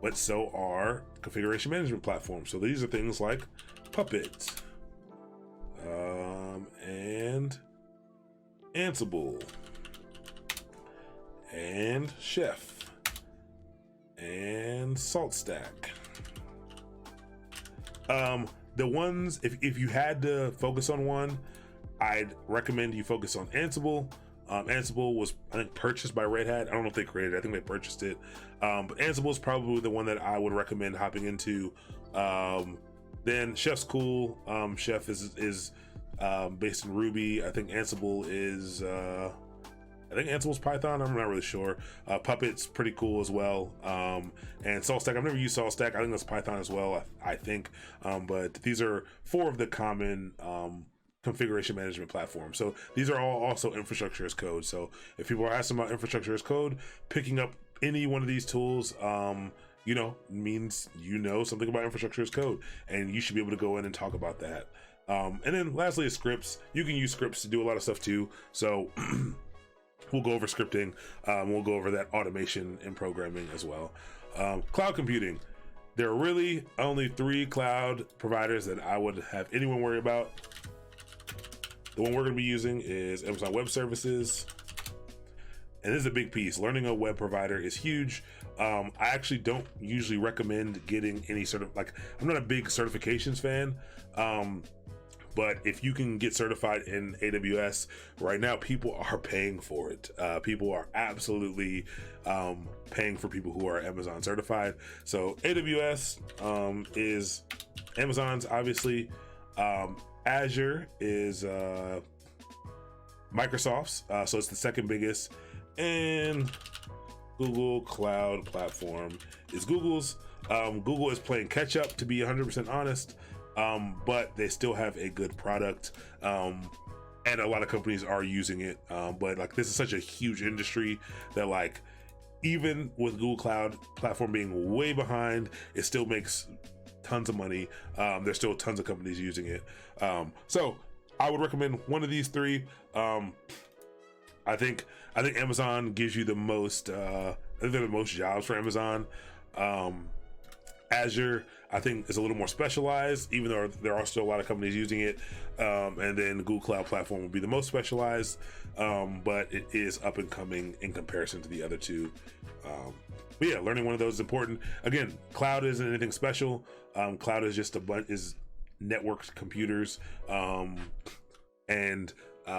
but so are configuration management platforms. So these are things like Puppet, and Ansible, and Chef, and SaltStack. The ones, if you had to focus on one, I'd recommend you focus on Ansible. Ansible was, I think, purchased by Red Hat. I don't know if they created it. I think they purchased it. But Ansible is probably the one that I would recommend hopping into. Then Chef's cool. Chef is based in Ruby. I think Ansible is Ansible's Python. I'm not really sure. Puppet's pretty cool as well. And SaltStack, I've never used SaltStack. I think that's Python as well, I think. But these are 4 of the common configuration management platforms. So these are all also infrastructure as code. So if people are asking about infrastructure as code, picking up any one of these tools means something about infrastructure as code, and you should be able to go in and talk about that. And then lastly is scripts. You can use scripts to do a lot of stuff too. So we'll go over scripting. We'll go over that automation and programming as well. Cloud computing. There are really only 3 cloud providers that I would have anyone worry about. The one we're going to be using is Amazon Web Services, and this is a big piece, learning a web provider is huge. I actually don't usually recommend getting any sort of, like, I'm not a big certifications fan. But if you can get certified in AWS right now, people are paying for it. People are absolutely paying for people who are Amazon certified. So AWS is Amazon's, obviously. Azure is Microsoft's, so it's the second biggest. And Google Cloud Platform is Google's. Google is playing catch up, to be 100% honest. But they still have a good product, and a lot of companies are using it. But like, this is such a huge industry that, like, even with Google Cloud Platform being way behind, it still makes tons of money. There's still tons of companies using it. So I would recommend one of these three. I think Amazon gives you the most. I think they're the most jobs for Amazon. Azure, I think, is a little more specialized, even though there are still a lot of companies using it. And then Google Cloud Platform will be the most specialized, but it is up and coming in comparison to the other two. But yeah, learning one of those is important. Again, cloud isn't anything special. Cloud is just is networked computers, and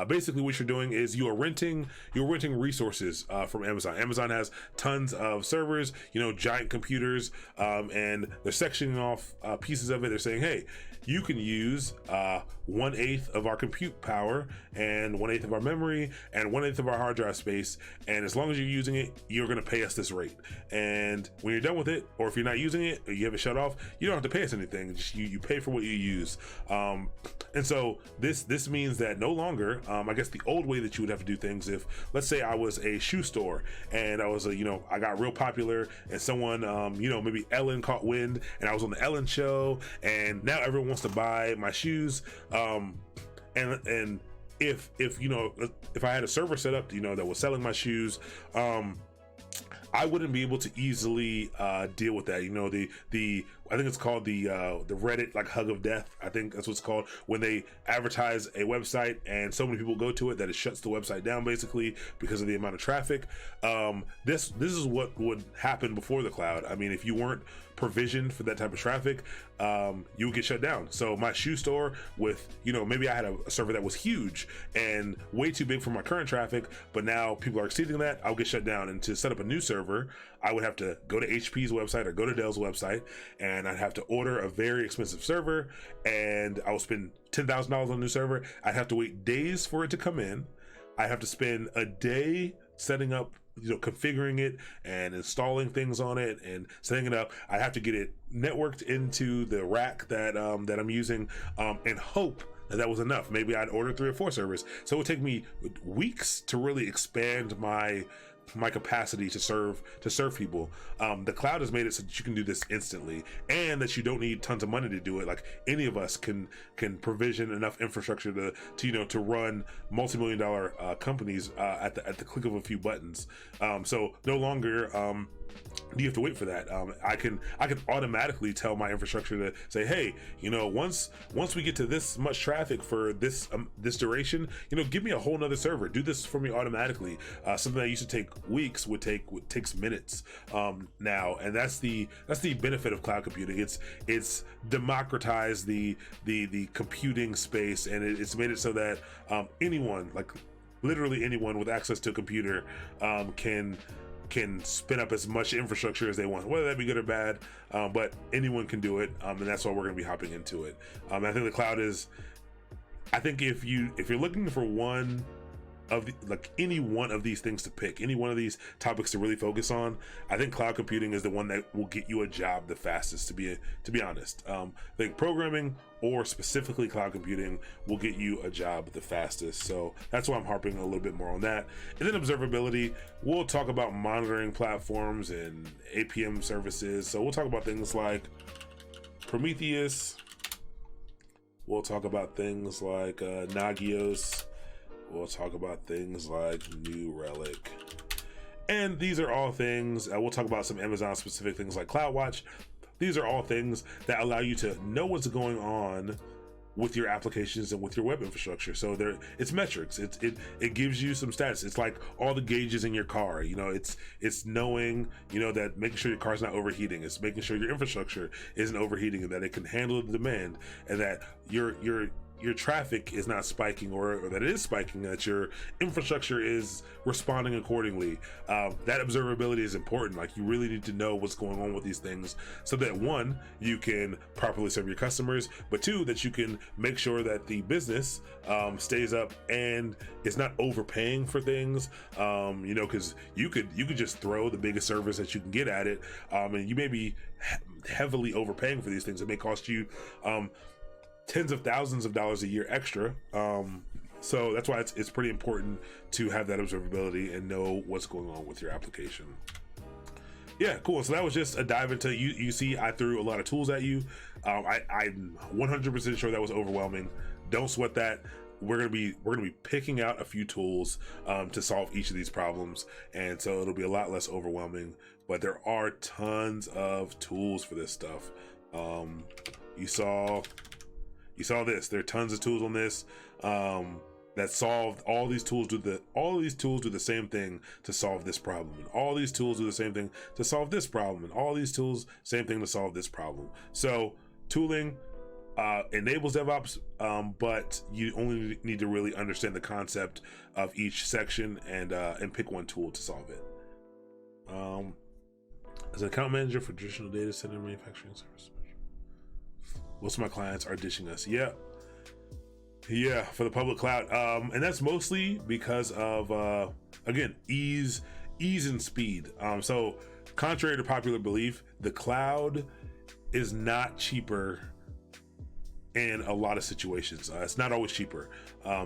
basically what you're doing is you're renting resources from Amazon. Amazon has tons of servers, giant computers, and they're sectioning off pieces of it. They're saying, hey, you can use 1/8 of our compute power and 1/8 of our memory and 1/8 of our hard drive space, and as long as you're using it, you're going to pay us this rate. And when you're done with it, or if you're not using it, or you have it shut off, you don't have to pay us anything. Just you pay for what you use. And so this means that no longer, I guess the old way that you would have to do things, if let's say I was a shoe store and I was I got real popular, and someone maybe Ellen caught wind, and I was on the Ellen show, and now everyone wants to buy my shoes, and if I had a server set up that was selling my shoes, I wouldn't be able to easily deal with that. I think it's called the Reddit, like, hug of death. I think that's what it's called, when they advertise a website and so many people go to it that it shuts the website down, basically, because of the amount of traffic. This is what would happen before the cloud. I mean, if you weren't provisioned for that type of traffic, you would get shut down. So my shoe store, with maybe I had a server that was huge and way too big for my current traffic, but now people are exceeding that, I'll get shut down. And to set up a new server, I would have to go to HP's website or go to Dell's website, and I'd have to order a very expensive server, and I would spend $10,000 on a new server. I'd have to wait days for it to come in. I'd have to spend a day setting up, configuring it and installing things on it and setting it up. I'd have to get it networked into the rack that I'm using, and hope that was enough. Maybe I'd order 3 or 4 servers. So it would take me weeks to really expand my capacity to serve people. The cloud has made it so that you can do this instantly, and that you don't need tons of money to do it. Like, any of us can provision enough infrastructure to run multi-million-dollar companies at the click of a few buttons. So no longer do you have to wait for that. I can automatically tell my infrastructure to say, hey, once we get to this much traffic for this duration, give me a whole nother server. Do this for me automatically. Something that used to take weeks takes minutes now, and that's the benefit of cloud computing. It's democratized the computing space, and it's made it so that anyone, like literally anyone with access to a computer, can spin up as much infrastructure as they want, whether that be good or bad, but anyone can do it, and that's why we're going to be hopping into it. I think the cloud is, I think if you're looking for one of any one of these things to pick, any one of these topics to really focus on, I think cloud computing is the one that will get you a job the fastest, to be honest. I think programming, or specifically cloud computing, will get you a job the fastest. So that's why I'm harping a little bit more on that. And then observability, we'll talk about monitoring platforms and APM services. So we'll talk about things like Prometheus. We'll talk about things like Nagios. We'll talk about things like New Relic. And these are all things, we'll talk about some Amazon specific things like CloudWatch. These are all things that allow you to know what's going on with your applications and with your web infrastructure. So there, it's metrics. It gives you some stats. It's like all the gauges in your car. You know, it's knowing, you know, that making sure your car's not overheating. It's making sure your infrastructure isn't overheating and that it can handle the demand, and that your traffic is not spiking, or that it is spiking, that your infrastructure is responding accordingly. That observability is important. Like, you really need to know what's going on with these things so that, one, you can properly serve your customers, but two, that you can make sure that the business stays up and is not overpaying for things. You know, because you could just throw the biggest service that you can get at it, and you may be heavily overpaying for these things. It may cost you tens of thousands of dollars a year extra. So that's why it's pretty important to have that observability and know what's going on with your application. Yeah, cool. So that was just a dive into, you see, I threw a lot of tools at you. I'm 100% sure that was overwhelming. Don't sweat that. We're gonna be picking out a few tools to solve each of these problems, and so it'll be a lot less overwhelming. But there are tons of tools for this stuff. You saw this. There are tons of tools on this that solved. All these tools do the same thing to solve this problem, and all these tools do the same thing to solve this problem, and all these tools same thing to solve this problem. So tooling enables DevOps, but you only need to really understand the concept of each section and pick one tool to solve it. As an account manager for traditional data center manufacturing service, most of my clients are ditching us. Yeah, for the public cloud, and that's mostly because of again, ease and speed. So contrary to popular belief, the cloud is not cheaper in a lot of situations. It's not always cheaper.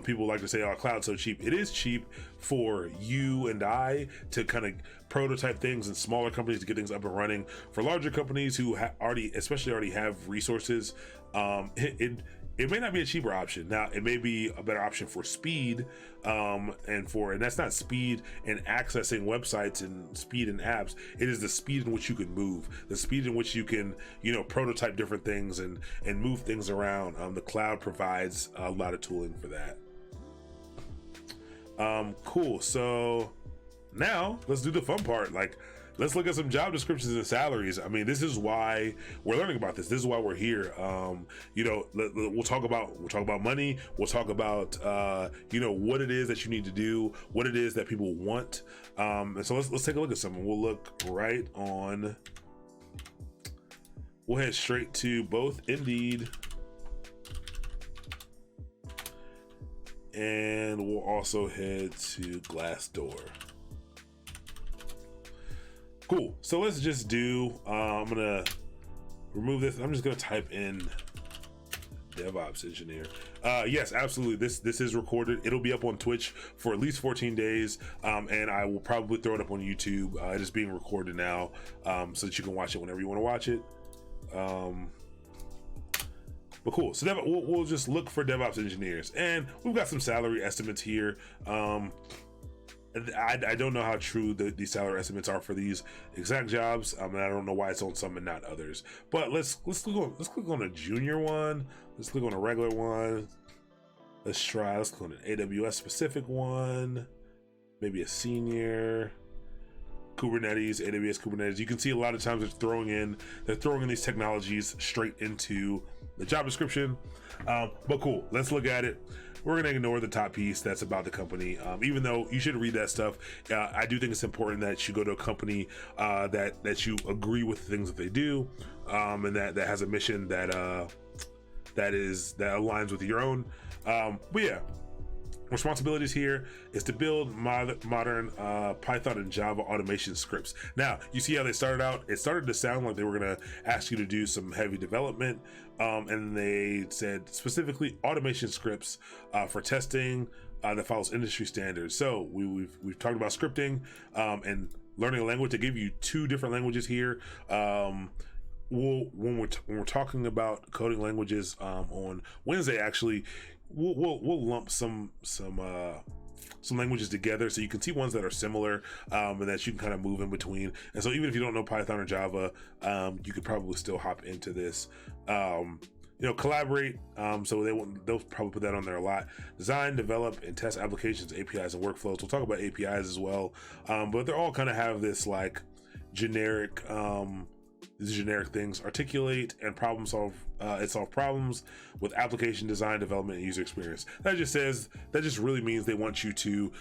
People like to say, "Oh, cloud's so cheap." It is cheap for you and I to kind of prototype things, and smaller companies to get things up and running. For larger companies who already have resources, it may not be a cheaper option. Now, it may be a better option for speed, and that's not speed in accessing websites and speed in apps. It is the speed in which you can move, the speed in which you can, you know, prototype different things and move things around. The cloud provides a lot of tooling for that. Cool. So now let's do the fun part. Like, let's look at some job descriptions and salaries. I mean, this is why we're learning about this. This is why we're here. You know, we'll talk about money. We'll talk about you know, what it is that you need to do, what it is that people want. And so let's take a look at something. We'll look right on. We'll head straight to both Indeed, and we'll also head to Glassdoor. Cool. So let's just do, I'm gonna remove this. I'm just gonna type in DevOps engineer. Yes, absolutely. This is recorded. It'll be up on Twitch for at least 14 days. And I will probably throw it up on YouTube. It is being recorded now, so that you can watch it whenever you want to watch it. But cool. So we'll just look for DevOps engineers, and we've got some salary estimates here. I don't know how true the salary estimates are for these exact jobs. I don't know why it's on some and not others. But let's click on a junior one. Let's click on a regular one. Let's click on an AWS specific one. Maybe a senior. Kubernetes, AWS Kubernetes. You can see a lot of times they're throwing in these technologies straight into the job description. But cool. Let's look at it. We're going to ignore the top piece that's about the company, even though you should read that stuff. I do think it's important that you go to a company that you agree with the things that they do, and that has a mission that aligns with your own. But yeah, responsibilities here is to build modern Python and Java automation scripts. Now, you see how they started out? It started to sound like they were going to ask you to do some heavy development, and they said specifically automation scripts for testing that follows industry standards. So we've talked about scripting and learning a language. They give you two different languages here. When we're talking about coding languages on Wednesday, actually, we'll lump some languages together so you can see ones that are similar and that you can kind of move in between. And so even if you don't know Python or Java, you could probably still hop into this. collaborate. So they'll probably put that on there a lot. Design, develop, and test applications, APIs, and workflows. We'll talk about APIs as well. But they all kind of have this like generic, these generic things: articulate and problem solve. It solve problems with application design, development, and user experience. That just really means they want you to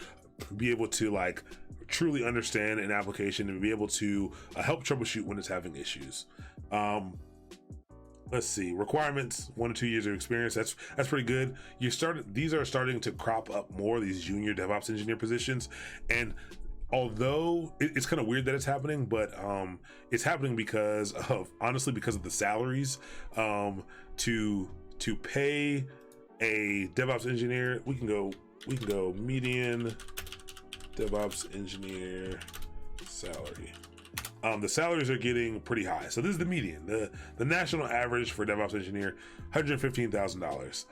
be able to like truly understand an application and be able to help troubleshoot when it's having issues. Let's see, requirements: 1 to 2 years of experience. That's pretty good. These are starting to crop up more, these junior DevOps engineer positions, and although it's kind of weird that it's happening, but it's happening because of the salaries. To pay a DevOps engineer, we can go median DevOps engineer salary. The salaries are getting pretty high. So this is the median. The national average for DevOps engineer, $115,000,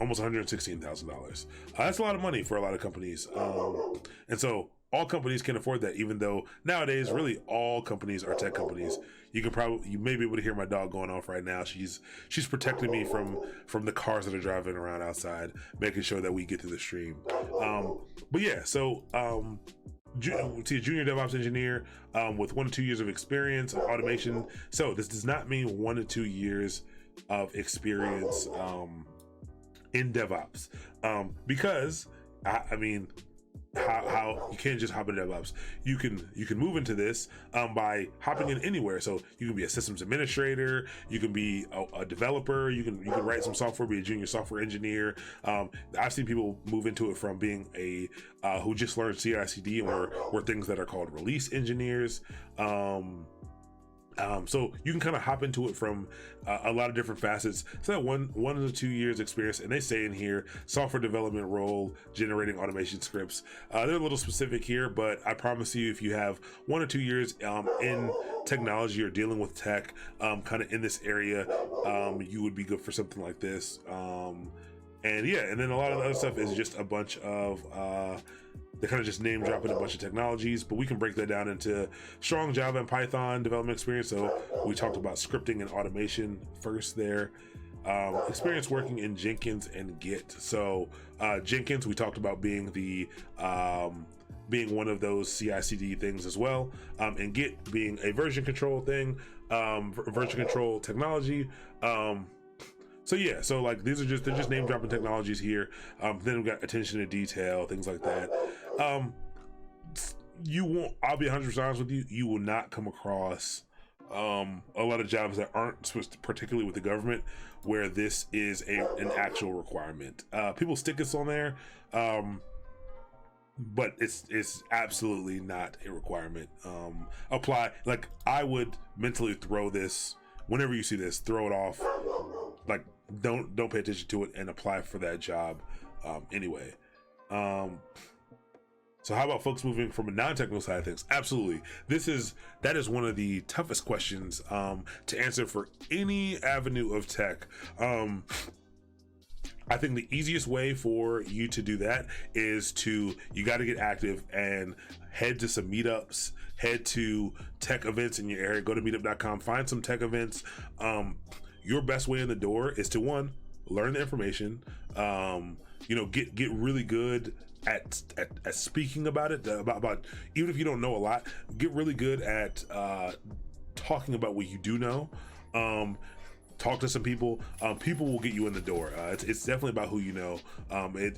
almost $116,000. That's a lot of money for a lot of companies. And so all companies can afford that, even though nowadays really all companies are tech companies. You may be able to hear my dog going off right now. She's protecting me from the cars that are driving around outside, making sure that we get to the stream. But yeah, so to a junior DevOps engineer with 1 to 2 years of experience in automation. So this does not mean 1 to 2 years of experience in DevOps, because I mean, how you can't just hop into DevOps. You can move into this by hopping in anywhere. So you can be a systems administrator, you can be a developer, you can write some software, be a junior software engineer. I've seen people move into it from being who just learned CI/CD and were things that are called release engineers. So you can kind of hop into it from a lot of different facets. So that 1 to 2 years experience, and they say in here, software development role, generating automation scripts. They're a little specific here, but I promise you, if you have 1 or 2 years in technology or dealing with tech, kind of in this area, you would be good for something like this. And then a lot of the other stuff is just a bunch of they kind of just name dropping a bunch of technologies, but we can break that down into strong Java and Python development experience. So we talked about scripting and automation first there. Experience working in Jenkins and Git. So Jenkins, we talked about being being one of those CI/CD things as well, and Git being a version control thing, version control technology. So yeah, so like they're just name dropping technologies here. Then we've got attention to detail, things like that. I'll be 100% honest with you, you will not come across a lot of jobs that aren't particularly with the government where this is an actual requirement. People stick this on there, but it's absolutely not a requirement. Apply, like I would mentally throw this whenever you see this, throw it off. Like don't pay attention to it and apply for that job anyway. So how about folks moving from a non-technical side of things? Absolutely. That is one of the toughest questions to answer for any avenue of tech. I think the easiest way for you to do that is you got to get active and head to some meetups, head to tech events in your area. Go to meetup.com, find some tech events. Your best way in the door is to, one, learn the information, get really good at speaking about it, about even if you don't know a lot, get really good at talking about what you do know. Talk to some people. People will get you in the door. It's definitely about who you know.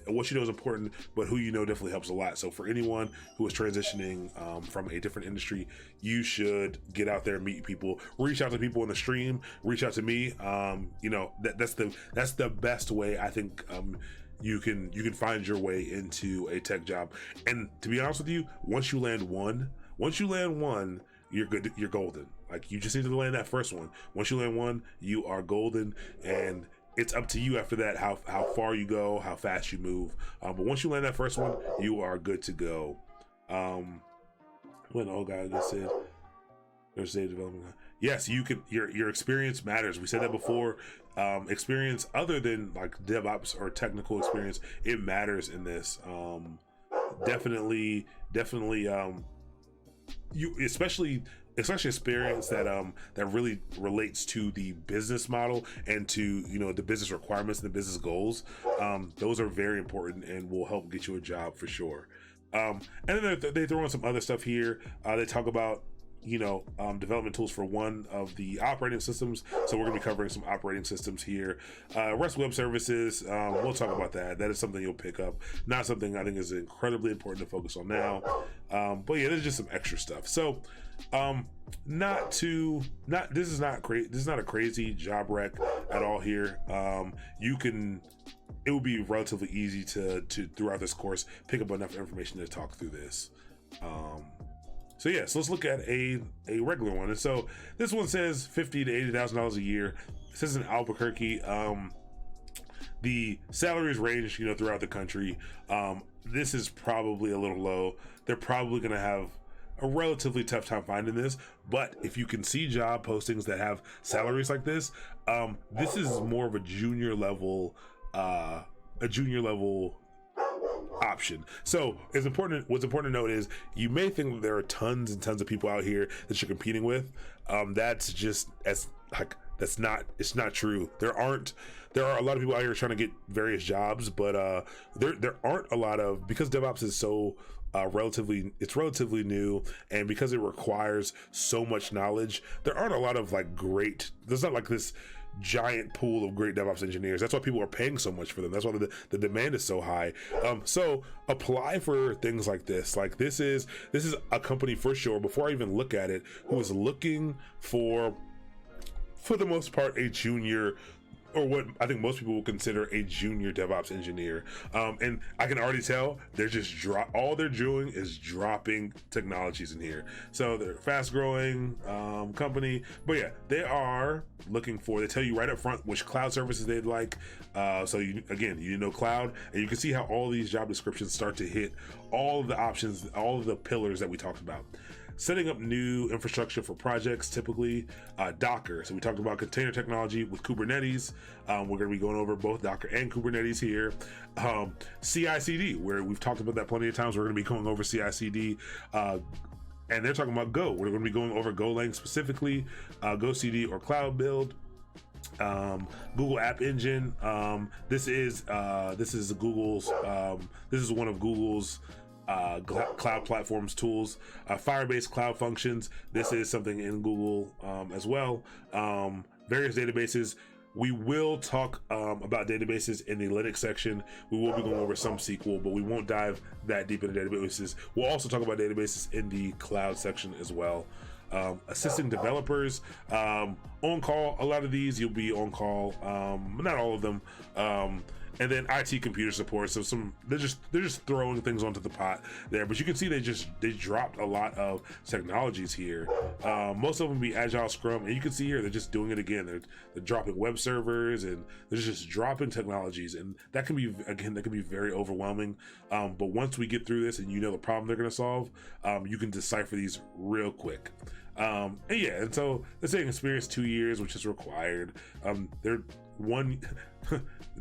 What you know is important, but who you know definitely helps a lot. So for anyone who is transitioning from a different industry, you should get out there and meet people. Reach out to people in the stream. Reach out to me. That's the best way, I think. You can find your way into a tech job. And to be honest with you, once you land one, you're good. You're golden. Like, you just need to land that first one. Once you land one, you are golden, and it's up to you after that how far you go, how fast you move. But once you land that first one, you are good to go. When old guy just said there's data development. Yes, you can. Your experience matters. We said that before. Experience other than like DevOps or technical experience, it matters in this. Definitely. You, especially especially experience that that really relates to the business model and to the business requirements and the business goals. Those are very important and will help get you a job for sure. And then they throw in some other stuff here. They talk about development tools for one of the operating systems. So we're gonna be covering some operating systems here. REST web services, we'll talk about that. That is something you'll pick up. Not something I think is incredibly important to focus on now. But yeah, there's just some extra stuff. So this is not a crazy job rec at all here. It will be relatively easy to throughout this course pick up enough information to talk through this. So let's look at a regular one. And so this one says $50,000 to $80,000 a year. It says in Albuquerque. The salaries range, throughout the country. This is probably a little low. They're probably going to have a relatively tough time finding this. But if you can see job postings that have salaries like this is more of a junior level option. So what's important to note is you may think that there are tons and tons of people out here that you're competing with. It's not true. There are a lot of people out here trying to get various jobs, but there aren't a lot of, because DevOps is so relatively new, and because it requires so much knowledge, there aren't a lot of there's not like this giant pool of great DevOps engineers. That's why people are paying so much for them. That's why the demand is so high. So apply for things like this. Like this is a company for sure, before I even look at it, who is looking for the most part, a junior, or what I think most people will consider a junior DevOps engineer. And I can already tell they're just all they're doing is dropping technologies in here. So they're a fast growing company, but yeah, they tell you right up front which cloud services they'd like. So you know cloud, and you can see how all these job descriptions start to hit all of the options, all of the pillars that we talked about. Setting up new infrastructure for projects, typically Docker. So we talked about container technology with Kubernetes. We're going to be going over both Docker and Kubernetes here. CI/CD, where we've talked about that plenty of times. We're going to be going over CI/CD. And they're talking about Go. We're going to be going over Golang specifically, Go CD or Cloud Build. Google App Engine. This is Google's. This is one of Google's cloud platforms tools. Firebase Cloud Functions. This is something in Google as well. Various databases. We will talk about databases in the Linux section. We will be going over some SQL, but we won't dive that deep into databases. We'll also talk about databases in the cloud section as well. Assisting developers, on call. A lot of these you'll be on call, not all of them. And then IT computer support. So they're just throwing things onto the pot there. But you can see they dropped a lot of technologies here. Most of them be Agile, Scrum, and you can see here they're just doing it again. They're dropping web servers, and they're just dropping technologies, and that can be very overwhelming. But once we get through this and the problem they're going to solve, you can decipher these real quick. And so they're saying experience 2 years, which is required. They're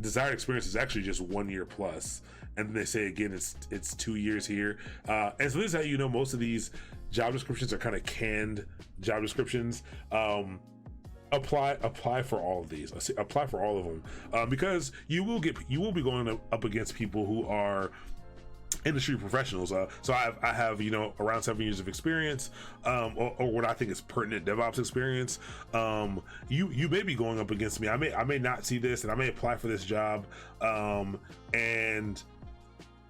desired experience is actually just 1 year plus, and then they say again it's 2 years here. And so this is how most of these job descriptions are kind of canned job descriptions. Apply for all of these. Apply for all of them, because you will be going up against people who are industry professionals. So I have around 7 years of experience, or what I think is pertinent DevOps experience. You may be going up against me. I may not see this, and I may apply for this job, and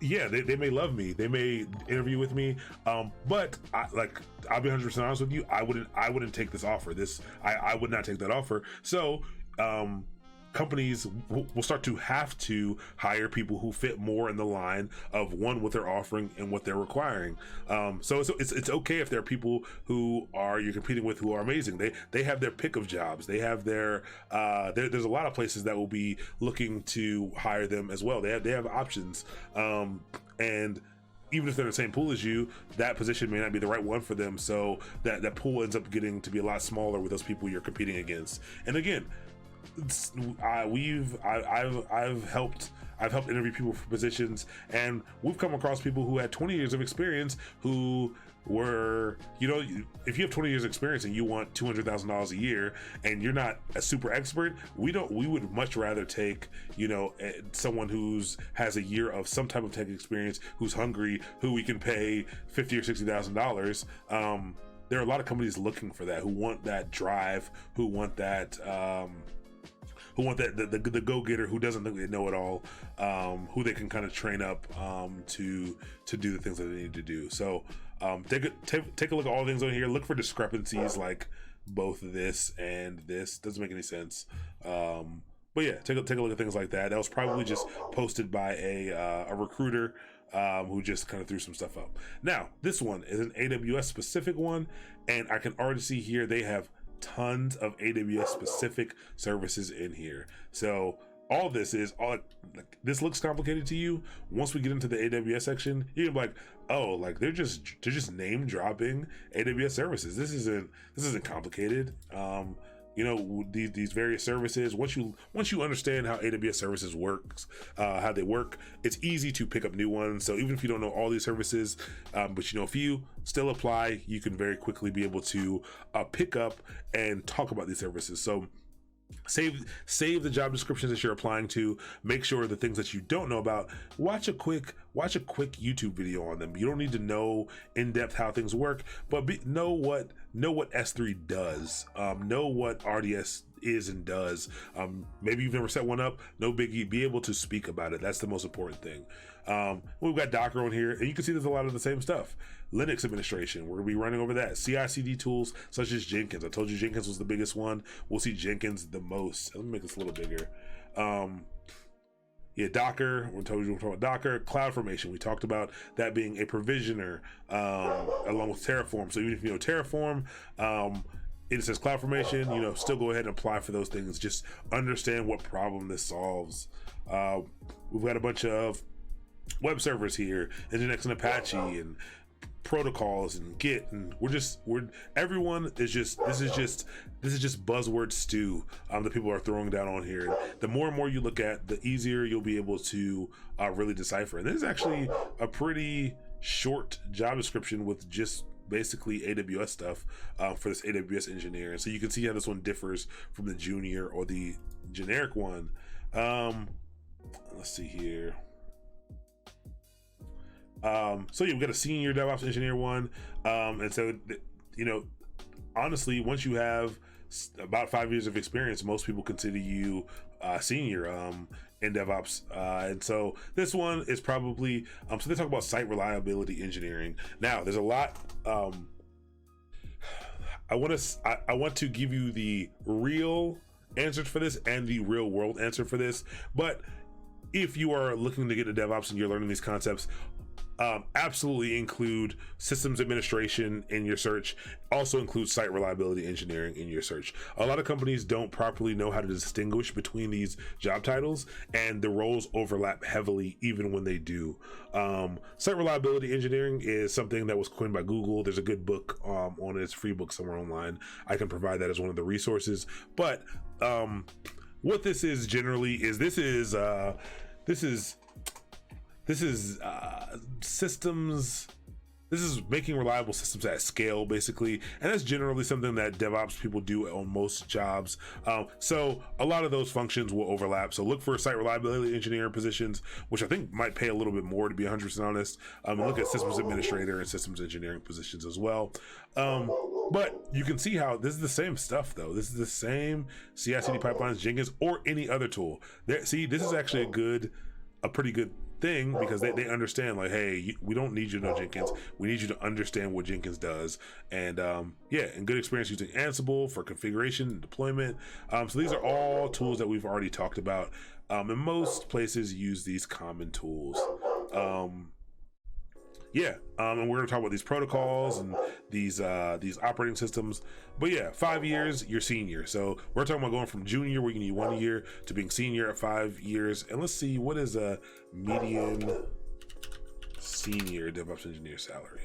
yeah, they may love me, they may interview with me, but I'll be 100% honest with you, I wouldn't take this offer. I would not take that offer. So companies will start to have to hire people who fit more in the line of what they're offering and what they're requiring. So it's okay if there are people who you're competing with who are amazing. They have their pick of jobs. They have there's a lot of places that will be looking to hire them as well. They have options, and even if they're in the same pool as you, that position may not be the right one for them. So that pool ends up getting to be a lot smaller with those people you're competing against. And again, I've helped interview people for positions, and we've come across people who had 20 years of experience who where, you know, if you have 20 years experience and you want $200,000 a year and you're not a super expert, we would much rather take, you know, someone who's has a year of some type of tech experience, who's hungry, who we can pay $50,000 or $60,000. There are a lot of companies looking for that, who want that drive, who want that the go-getter, who doesn't think they know it all, who they can kind of train up to do the things that they need to do. So take a look at all the things on here. Look for discrepancies, like both this and this doesn't make any sense. But yeah, take a look at things like that. That was probably just posted by a recruiter who just kind of threw some stuff up. Now, this one is an AWS specific one, and I can already see here they have tons of AWS specific services in here. So all this this looks complicated to you. Once we get into the AWS section, you're gonna be like, oh, like they're just name dropping AWS services. This isn't complicated. You know, these various services, once you understand how AWS services works, how they work, it's easy to pick up new ones. So even if you don't know all these services, but you know a few, still apply, you can very quickly be able to pick up and talk about these services. So save the job descriptions that you're applying to. Make sure the things that you don't know about, watch a quick YouTube video on them. You don't need to know in depth how things work, but know what S3 does. Know what RDS is and does. Maybe you've never set one up, no biggie. Be able to speak about it. That's the most important thing. We've got Docker on here, and you can see there's a lot of the same stuff. Linux administration, we're gonna be running over that. CI/CD tools such as Jenkins. I told you Jenkins was the biggest one. We'll see Jenkins the most. Let me make this a little bigger. Yeah, Docker, we're talking about Docker. CloudFormation, we talked about that being a provisioner along with Terraform. So even if you know Terraform, it says CloudFormation, you know, still go ahead and apply for those things. Just understand what problem this solves. We've got a bunch of web servers here, Nginx and Apache and protocols and Git, and everyone is just this is just buzzword stew that people are throwing down on here. And the more and more you look at, the easier you'll be able to really decipher. And this is actually a pretty short job description with just basically AWS stuff for this AWS engineer. And so you can see how this one differs from the junior or the generic one. Let's see here. So yeah, we've got a senior DevOps engineer one. And so, you know, honestly, once you have about 5 years of experience, most people consider you senior in DevOps. And so this one is probably, so they talk about site reliability engineering. Now, there's a lot, I want to give you the real answers for this and the real world answer for this. But if you are looking to get into DevOps and you're learning these concepts, absolutely include systems administration in your search. Also include site reliability engineering in your search. A lot of companies don't properly know how to distinguish between these job titles, and the roles overlap heavily even when they do. Site reliability engineering is something that was coined by Google. There's a good book on it. It's a free book somewhere online. I can provide that as one of the resources. But what this is generally is this is systems. This is making reliable systems at scale, basically, and that's generally something that DevOps people do on most jobs. So a lot of those functions will overlap. So look for site reliability engineer positions, which I think might pay a little bit more, to be 100% honest. And look at systems administrator and systems engineering positions as well. But you can see how this is the same stuff, though. This is the same CI/CD pipelines, Jenkins, or any other tool. See, this is actually a pretty good thing, because they understand, like, hey, we don't need you to know Jenkins, we need you to understand what Jenkins does. And yeah, and good experience using Ansible for configuration and deployment. So these are all tools that we've already talked about, and most places use these common tools. Yeah, and we're gonna talk about these protocols and these operating systems. But yeah, 5 years, you're senior. So we're talking about going from junior, where you need 1 year, to being senior at 5 years. And let's see, what is a median senior DevOps engineer salary?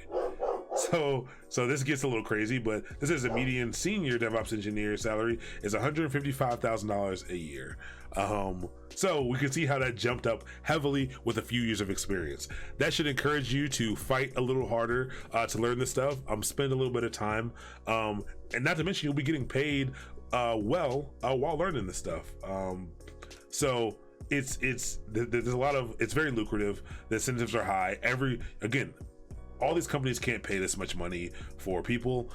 So this gets a little crazy, but this is a median senior DevOps engineer salary is $155,000 a year. So we can see how that jumped up heavily with a few years of experience. That should encourage you to fight a little harder to learn this stuff. Spend a little bit of time, and not to mention you'll be getting paid well while learning this stuff. So there's a lot of, it's very lucrative. The incentives are high. All these companies can't pay this much money for people.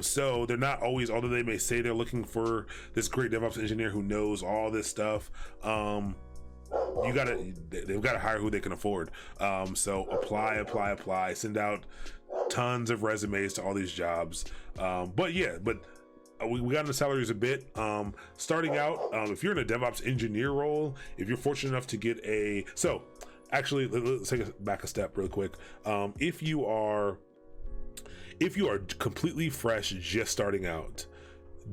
So they're not always, although they may say they're looking for this great DevOps engineer who knows all this stuff, they've got to hire who they can afford. So apply, send out tons of resumes to all these jobs. We got into salaries a bit. Starting out, if you're in a DevOps engineer role, if you're fortunate enough to get actually, let's take back a step real quick. If you are completely fresh, just starting out,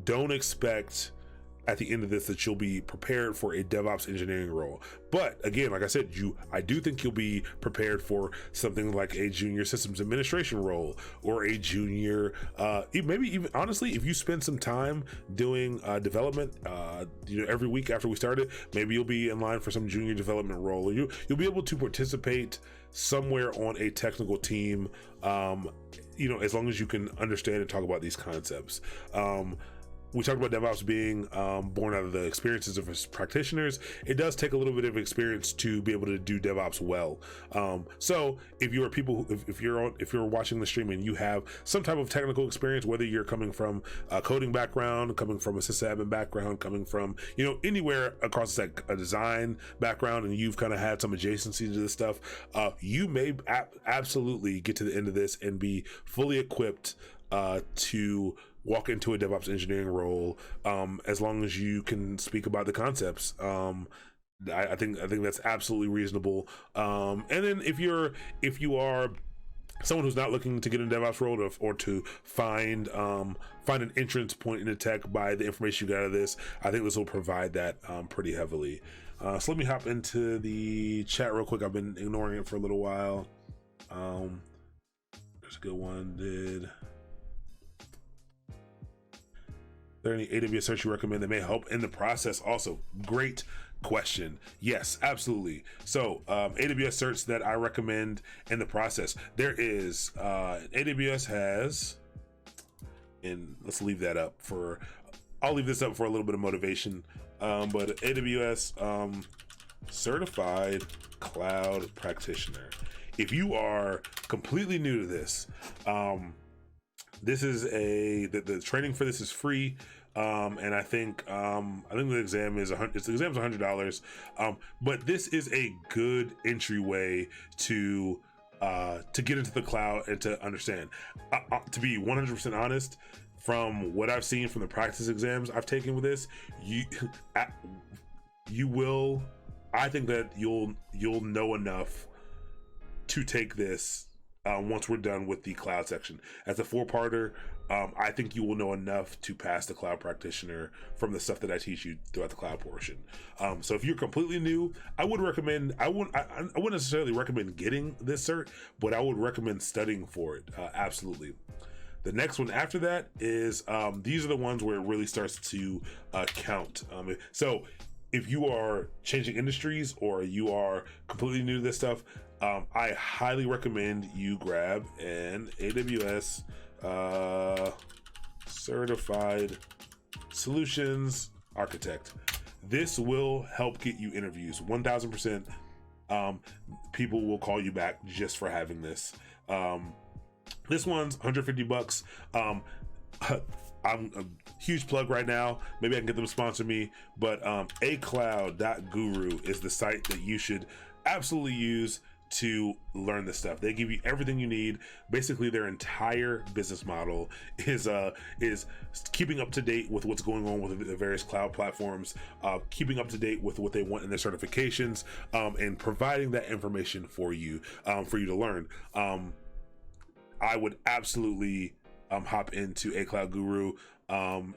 don't expect at the end of this that you'll be prepared for a DevOps engineering role. But again, like I said, I do think you'll be prepared for something like a junior systems administration role, or a junior, maybe even honestly, if you spend some time doing development, every week after we started, maybe you'll be in line for some junior development role, or you'll be able to participate somewhere on a technical team, as long as you can understand and talk about these concepts. We talked about DevOps being born out of the experiences of its practitioners. It does take a little bit of experience to be able to do DevOps well. So if you're watching the stream and you have some type of technical experience, whether you're coming from a coding background, coming from a sysadmin background, coming from anywhere across a design background, and you've kind of had some adjacency to this stuff, you may absolutely get to the end of this and be fully equipped to walk into a DevOps engineering role, as long as you can speak about the concepts. I think that's absolutely reasonable. And then if you are someone who's not looking to get in a DevOps role, or to find an entrance point into tech by the information you got out of this, I think this will provide that pretty heavily. So let me hop into the chat real quick. I've been ignoring it for a little while. There's a good one. Are there any AWS certs you recommend that may help in the process? Also, great question. Yes, absolutely. So AWS certs that I recommend in the process, there is AWS has, and let's leave that up for, I'll leave this up for a little bit of motivation, but AWS certified cloud practitioner. If you are completely new to this, this is the training for this is free, and I think the exam is $100. But this is a good entryway to get into the cloud and to understand. To be 100% honest, from what I've seen from the practice exams I've taken with this, you will. I think that you'll know enough to take this. Once we're done with the cloud section, as a 4-parter, I think you will know enough to pass the cloud practitioner from the stuff that I teach you throughout the cloud portion. So if you're completely new, I wouldn't necessarily recommend getting this cert, but I would recommend studying for it. Absolutely. The next one after that is these are the ones where it really starts to count. So if you are changing industries, or you are completely new to this stuff, I highly recommend you grab an AWS certified solutions architect. This will help get you interviews. 1000%. People will call you back just for having this. This one's $150. I'm a huge plug right now. Maybe I can get them to sponsor me, but acloud.guru is the site that you should absolutely use to learn this stuff. They give you everything you need. Basically, their entire business model is keeping up to date with what's going on with the various cloud platforms, keeping up to date with what they want in their certifications, and providing that information for you to learn. I would absolutely hop into A Cloud Guru.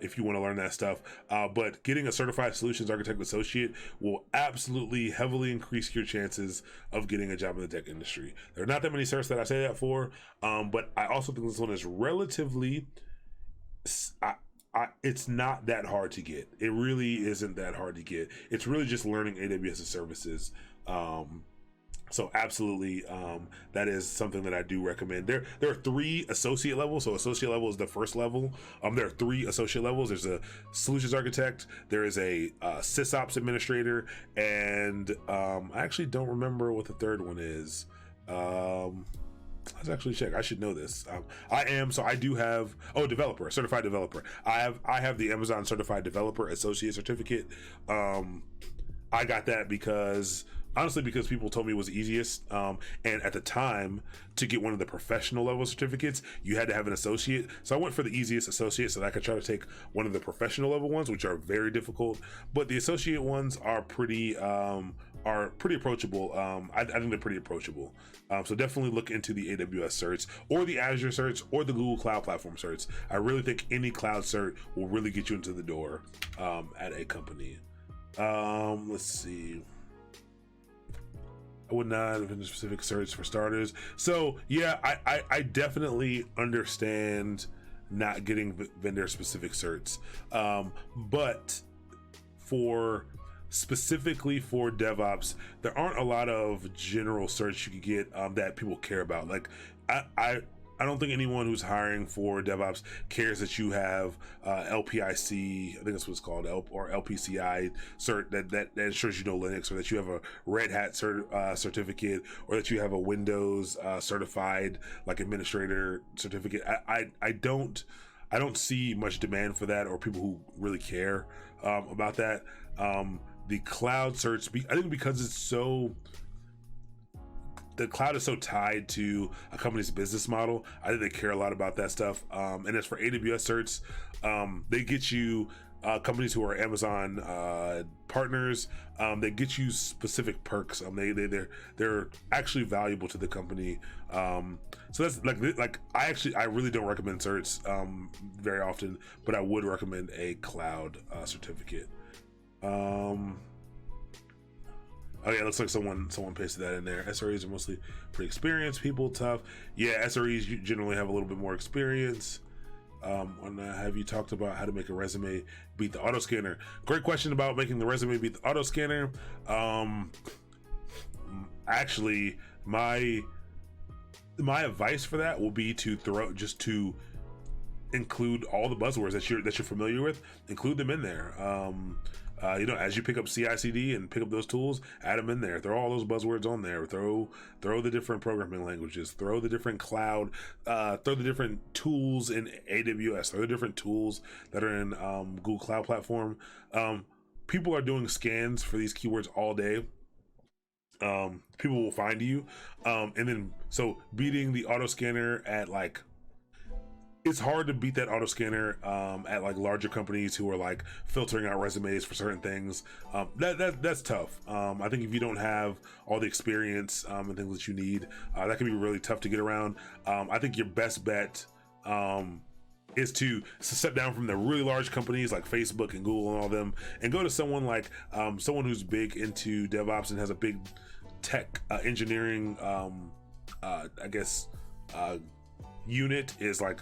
if you want to learn that stuff. But getting a certified solutions architect associate will absolutely heavily increase your chances of getting a job in the tech industry. There are not that many certs that I say that for, but I also think this one is relatively, it's not that hard to get. It really isn't that hard to get. It's really just learning AWS services. So absolutely, that is something that I do recommend. There are 3 associate levels. So associate level is the first level. There are 3 associate levels. There's a solutions architect, there is a sysops administrator, and I actually don't remember what the third one is. Let's actually check. I should know this. I do have developer, certified developer. I have the Amazon certified developer associate certificate. I got that because people told me it was the easiest. And at the time, to get one of the professional level certificates, you had to have an associate. So I went for the easiest associate so that I could try to take one of the professional level ones, which are very difficult. But the associate ones are pretty approachable. I think they're pretty approachable. So definitely look into the AWS certs or the Azure certs or the Google Cloud Platform certs. I really think any cloud cert will really get you into the door at a company. Let's see. I would not have been specific certs for starters. So yeah, I definitely understand not getting vendor specific certs. But specifically for DevOps, there aren't a lot of general certs you can get that people care about. Like I don't think anyone who's hiring for DevOps cares that you have LPIC, I think that's what it's called, or LPCI cert that ensures you know Linux, or that you have a Red Hat certificate, or that you have a Windows certified like administrator certificate. I don't see much demand for that, or people who really care about that. The cloud certs, I think because the cloud is so tied to a company's business model, I think they care a lot about that stuff. And as for AWS certs, they get you companies who are Amazon partners. They get you specific perks. They're actually valuable to the company. So that's I really don't recommend certs very often, but I would recommend a cloud certificate. Oh yeah, it looks like someone pasted that in there. SREs are mostly pretty experienced people, tough. Yeah, SREs generally have a little bit more experience. Have you talked about how to make a resume beat the auto scanner? Great question about making the resume beat the auto scanner. Actually, my advice for that will be to include all the buzzwords that you're familiar with. Include them in there. As you pick up CI/CD and pick up those tools, add them in there. Throw all those buzzwords on there. Throw the different programming languages. Throw the different cloud. Throw the different tools in AWS. Throw the different tools that are in Google Cloud Platform. People are doing scans for these keywords all day. People will find you, and then so beating the auto scanner at it's hard to beat that auto scanner at larger companies who are filtering out resumes for certain things. That's tough. I think if you don't have all the experience and things that you need, that can be really tough to get around. I think your best bet is to step down from the really large companies like Facebook and Google and all them, and go to someone someone who's big into DevOps and has a big tech engineering unit is man,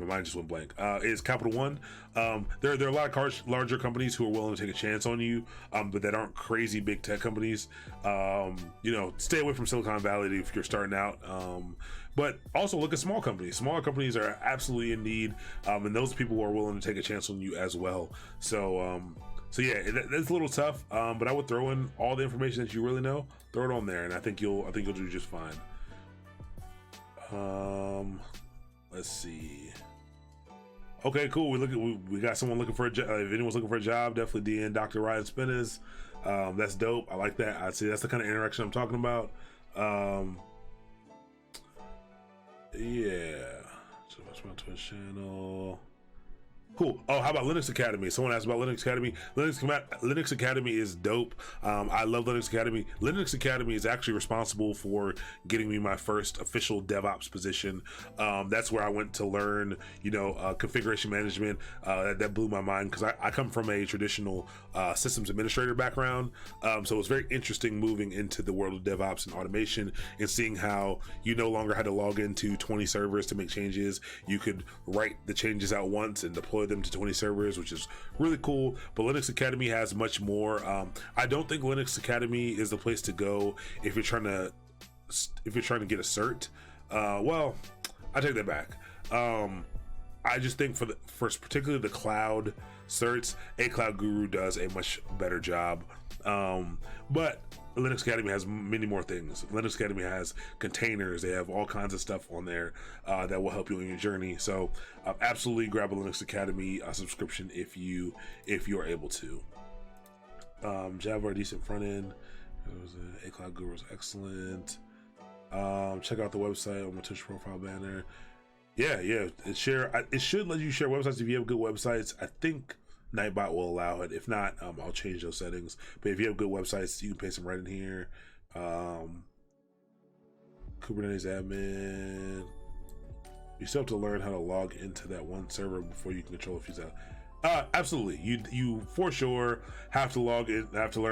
my mind just went blank. Is Capital One. There are a lot of larger companies who are willing to take a chance on you, but that aren't crazy big tech companies. Stay away from Silicon Valley if you're starting out. But also look at small companies. Smaller companies are absolutely in need, and those people are willing to take a chance on you as well. So yeah, that's a little tough, but I would throw in all the information that you really know. Throw it on there, and I think you'll do just fine. Let's see. Okay, cool. We got someone looking for a job. If anyone's looking for a job, definitely DN Dr. Ryan Spinners. That's dope. I like that. I'd say that's the kind of interaction I'm talking about. Yeah. So watch my Twitch channel. Cool. Oh, how about Linux Academy? Someone asked about Linux Academy. Linux Academy is dope. I love Linux Academy. Linux Academy is actually responsible for getting me my first official DevOps position. That's where I went to learn, configuration management. That blew my mind because I come from a traditional systems administrator background. So it was very interesting moving into the world of DevOps and automation and seeing how you no longer had to log into 20 servers to make changes. You could write the changes out once and deploy them to 20 servers, which is really cool. But Linux Academy has much more. I don't think Linux Academy is the place to go if you're trying to get a cert. Well, I take that back. I just think for particularly the cloud certs, a Cloud Guru does a much better job. But Linux Academy has many more things. Linux Academy has containers. They have all kinds of stuff on there that will help you in your journey. So absolutely grab a Linux Academy subscription if you are able to. Java, decent front end. A Cloud Guru is excellent. Check out the website on my Twitch profile banner. Yeah. It should let you share websites if you have good websites. I think Nightbot will allow it. If not, I'll change those settings. But if you have good websites, you can paste them right in here. Kubernetes admin. You still have to learn how to log into that one server before you can control a few things. Absolutely. You for sure have to learn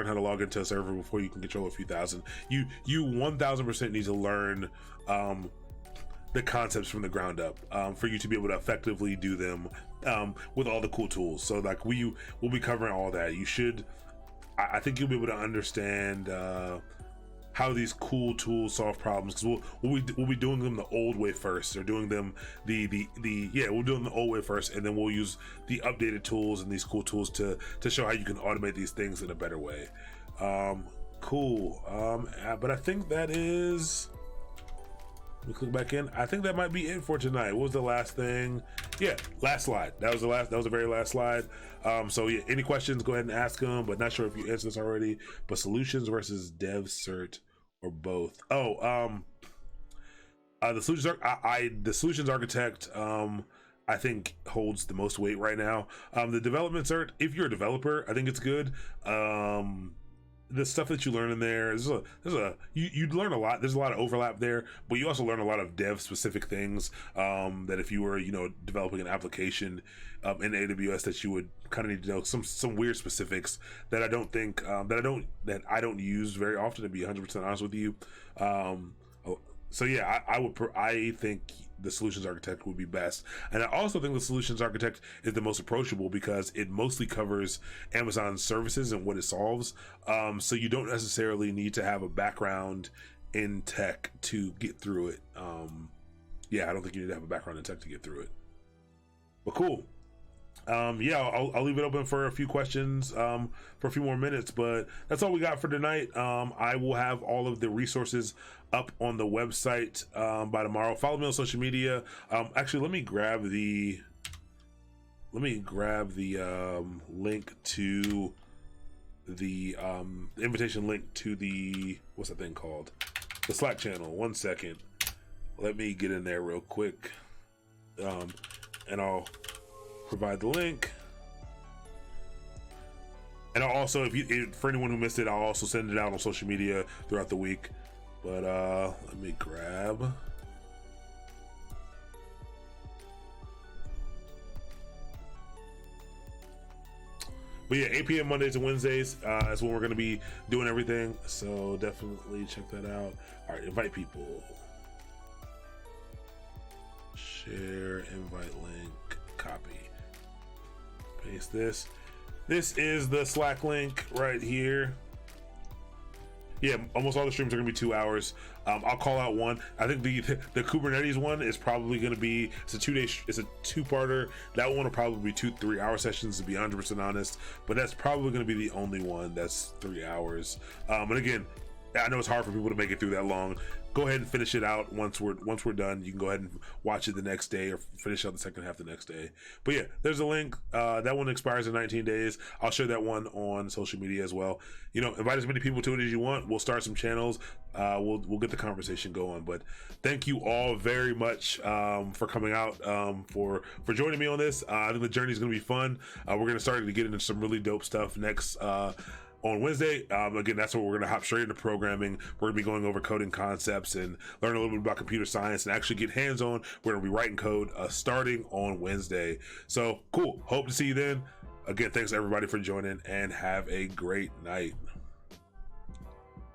how to log into a server before you can control a few thousand. You 1000% need to learn the concepts from the ground up for you to be able to effectively do them with all the cool tools. So like we'll be covering all that. I think you'll be able to understand how these cool tools solve problems, because we'll be doing them the old way first. They're doing them we'll do them the old way first, and then we'll use the updated tools and these cool tools to show how you can automate these things in a better way. Cool. But I think that is. Let me click back in. I think that might be it for tonight. What was the last thing? Yeah, last slide. That was the very last slide. So yeah, any questions, go ahead and ask them, but not sure if you answered this already. But solutions versus dev cert or both. The solutions architect, I think holds the most weight right now. The development cert, if you're a developer, I think it's good. The stuff that you learn in there, you learn a lot. There's a lot of overlap there, but you also learn a lot of dev specific things that if you were developing an application in AWS, that you would kind of need to know some weird specifics that I don't use very often, to be 100% honest with you. So yeah, I think the solutions architect would be best. And I also think the solutions architect is the most approachable because it mostly covers Amazon services and what it solves. So you don't necessarily need to have a background in tech to get through it. I don't think you need to have a background in tech to get through it. But cool. I'll leave it open for a few questions for a few more minutes, but that's all we got for tonight. I will have all of the resources up on the website by tomorrow. Follow me on social media. Actually, let me grab the link to the invitation link to the, what's that thing called, the Slack channel. 1 second, let me get in there real quick, and I'll provide the link. And I'll also, for anyone who missed it, I'll also send it out on social media throughout the week. But let me grab. But yeah, 8 p.m. Mondays and Wednesdays is when we're going to be doing everything. So definitely check that out. All right, invite people. Share, invite link, copy. Paste this. This is the Slack link right here. Yeah, almost all the streams are gonna be 2 hours. I'll call out one. I think the Kubernetes one is probably gonna be, it's a 2-day, it's a 2-parter. That one will probably be 2-3 hour sessions, to be 100% honest. But that's probably gonna be the only one that's 3 hours. And again, I know it's hard for people to make it through that long. go ahead and finish it out once we're done. You can go ahead and watch it the next day or finish out the second half the next day. But yeah, there's a link. That one expires in 19 days. I'll share that one on social media as well. Invite as many people to it as you want. We'll start some channels. We'll get the conversation going. But thank you all very much for coming out, for joining me on this. I think the journey is going to be fun. We're going to start to get into some really dope stuff next on Wednesday. Again, that's where we're going to hop straight into programming. We're going to be going over coding concepts and learn a little bit about computer science and actually get hands-on. We're going to be writing code starting on Wednesday. So cool. Hope to see you then. Again, thanks everybody for joining, and have a great night.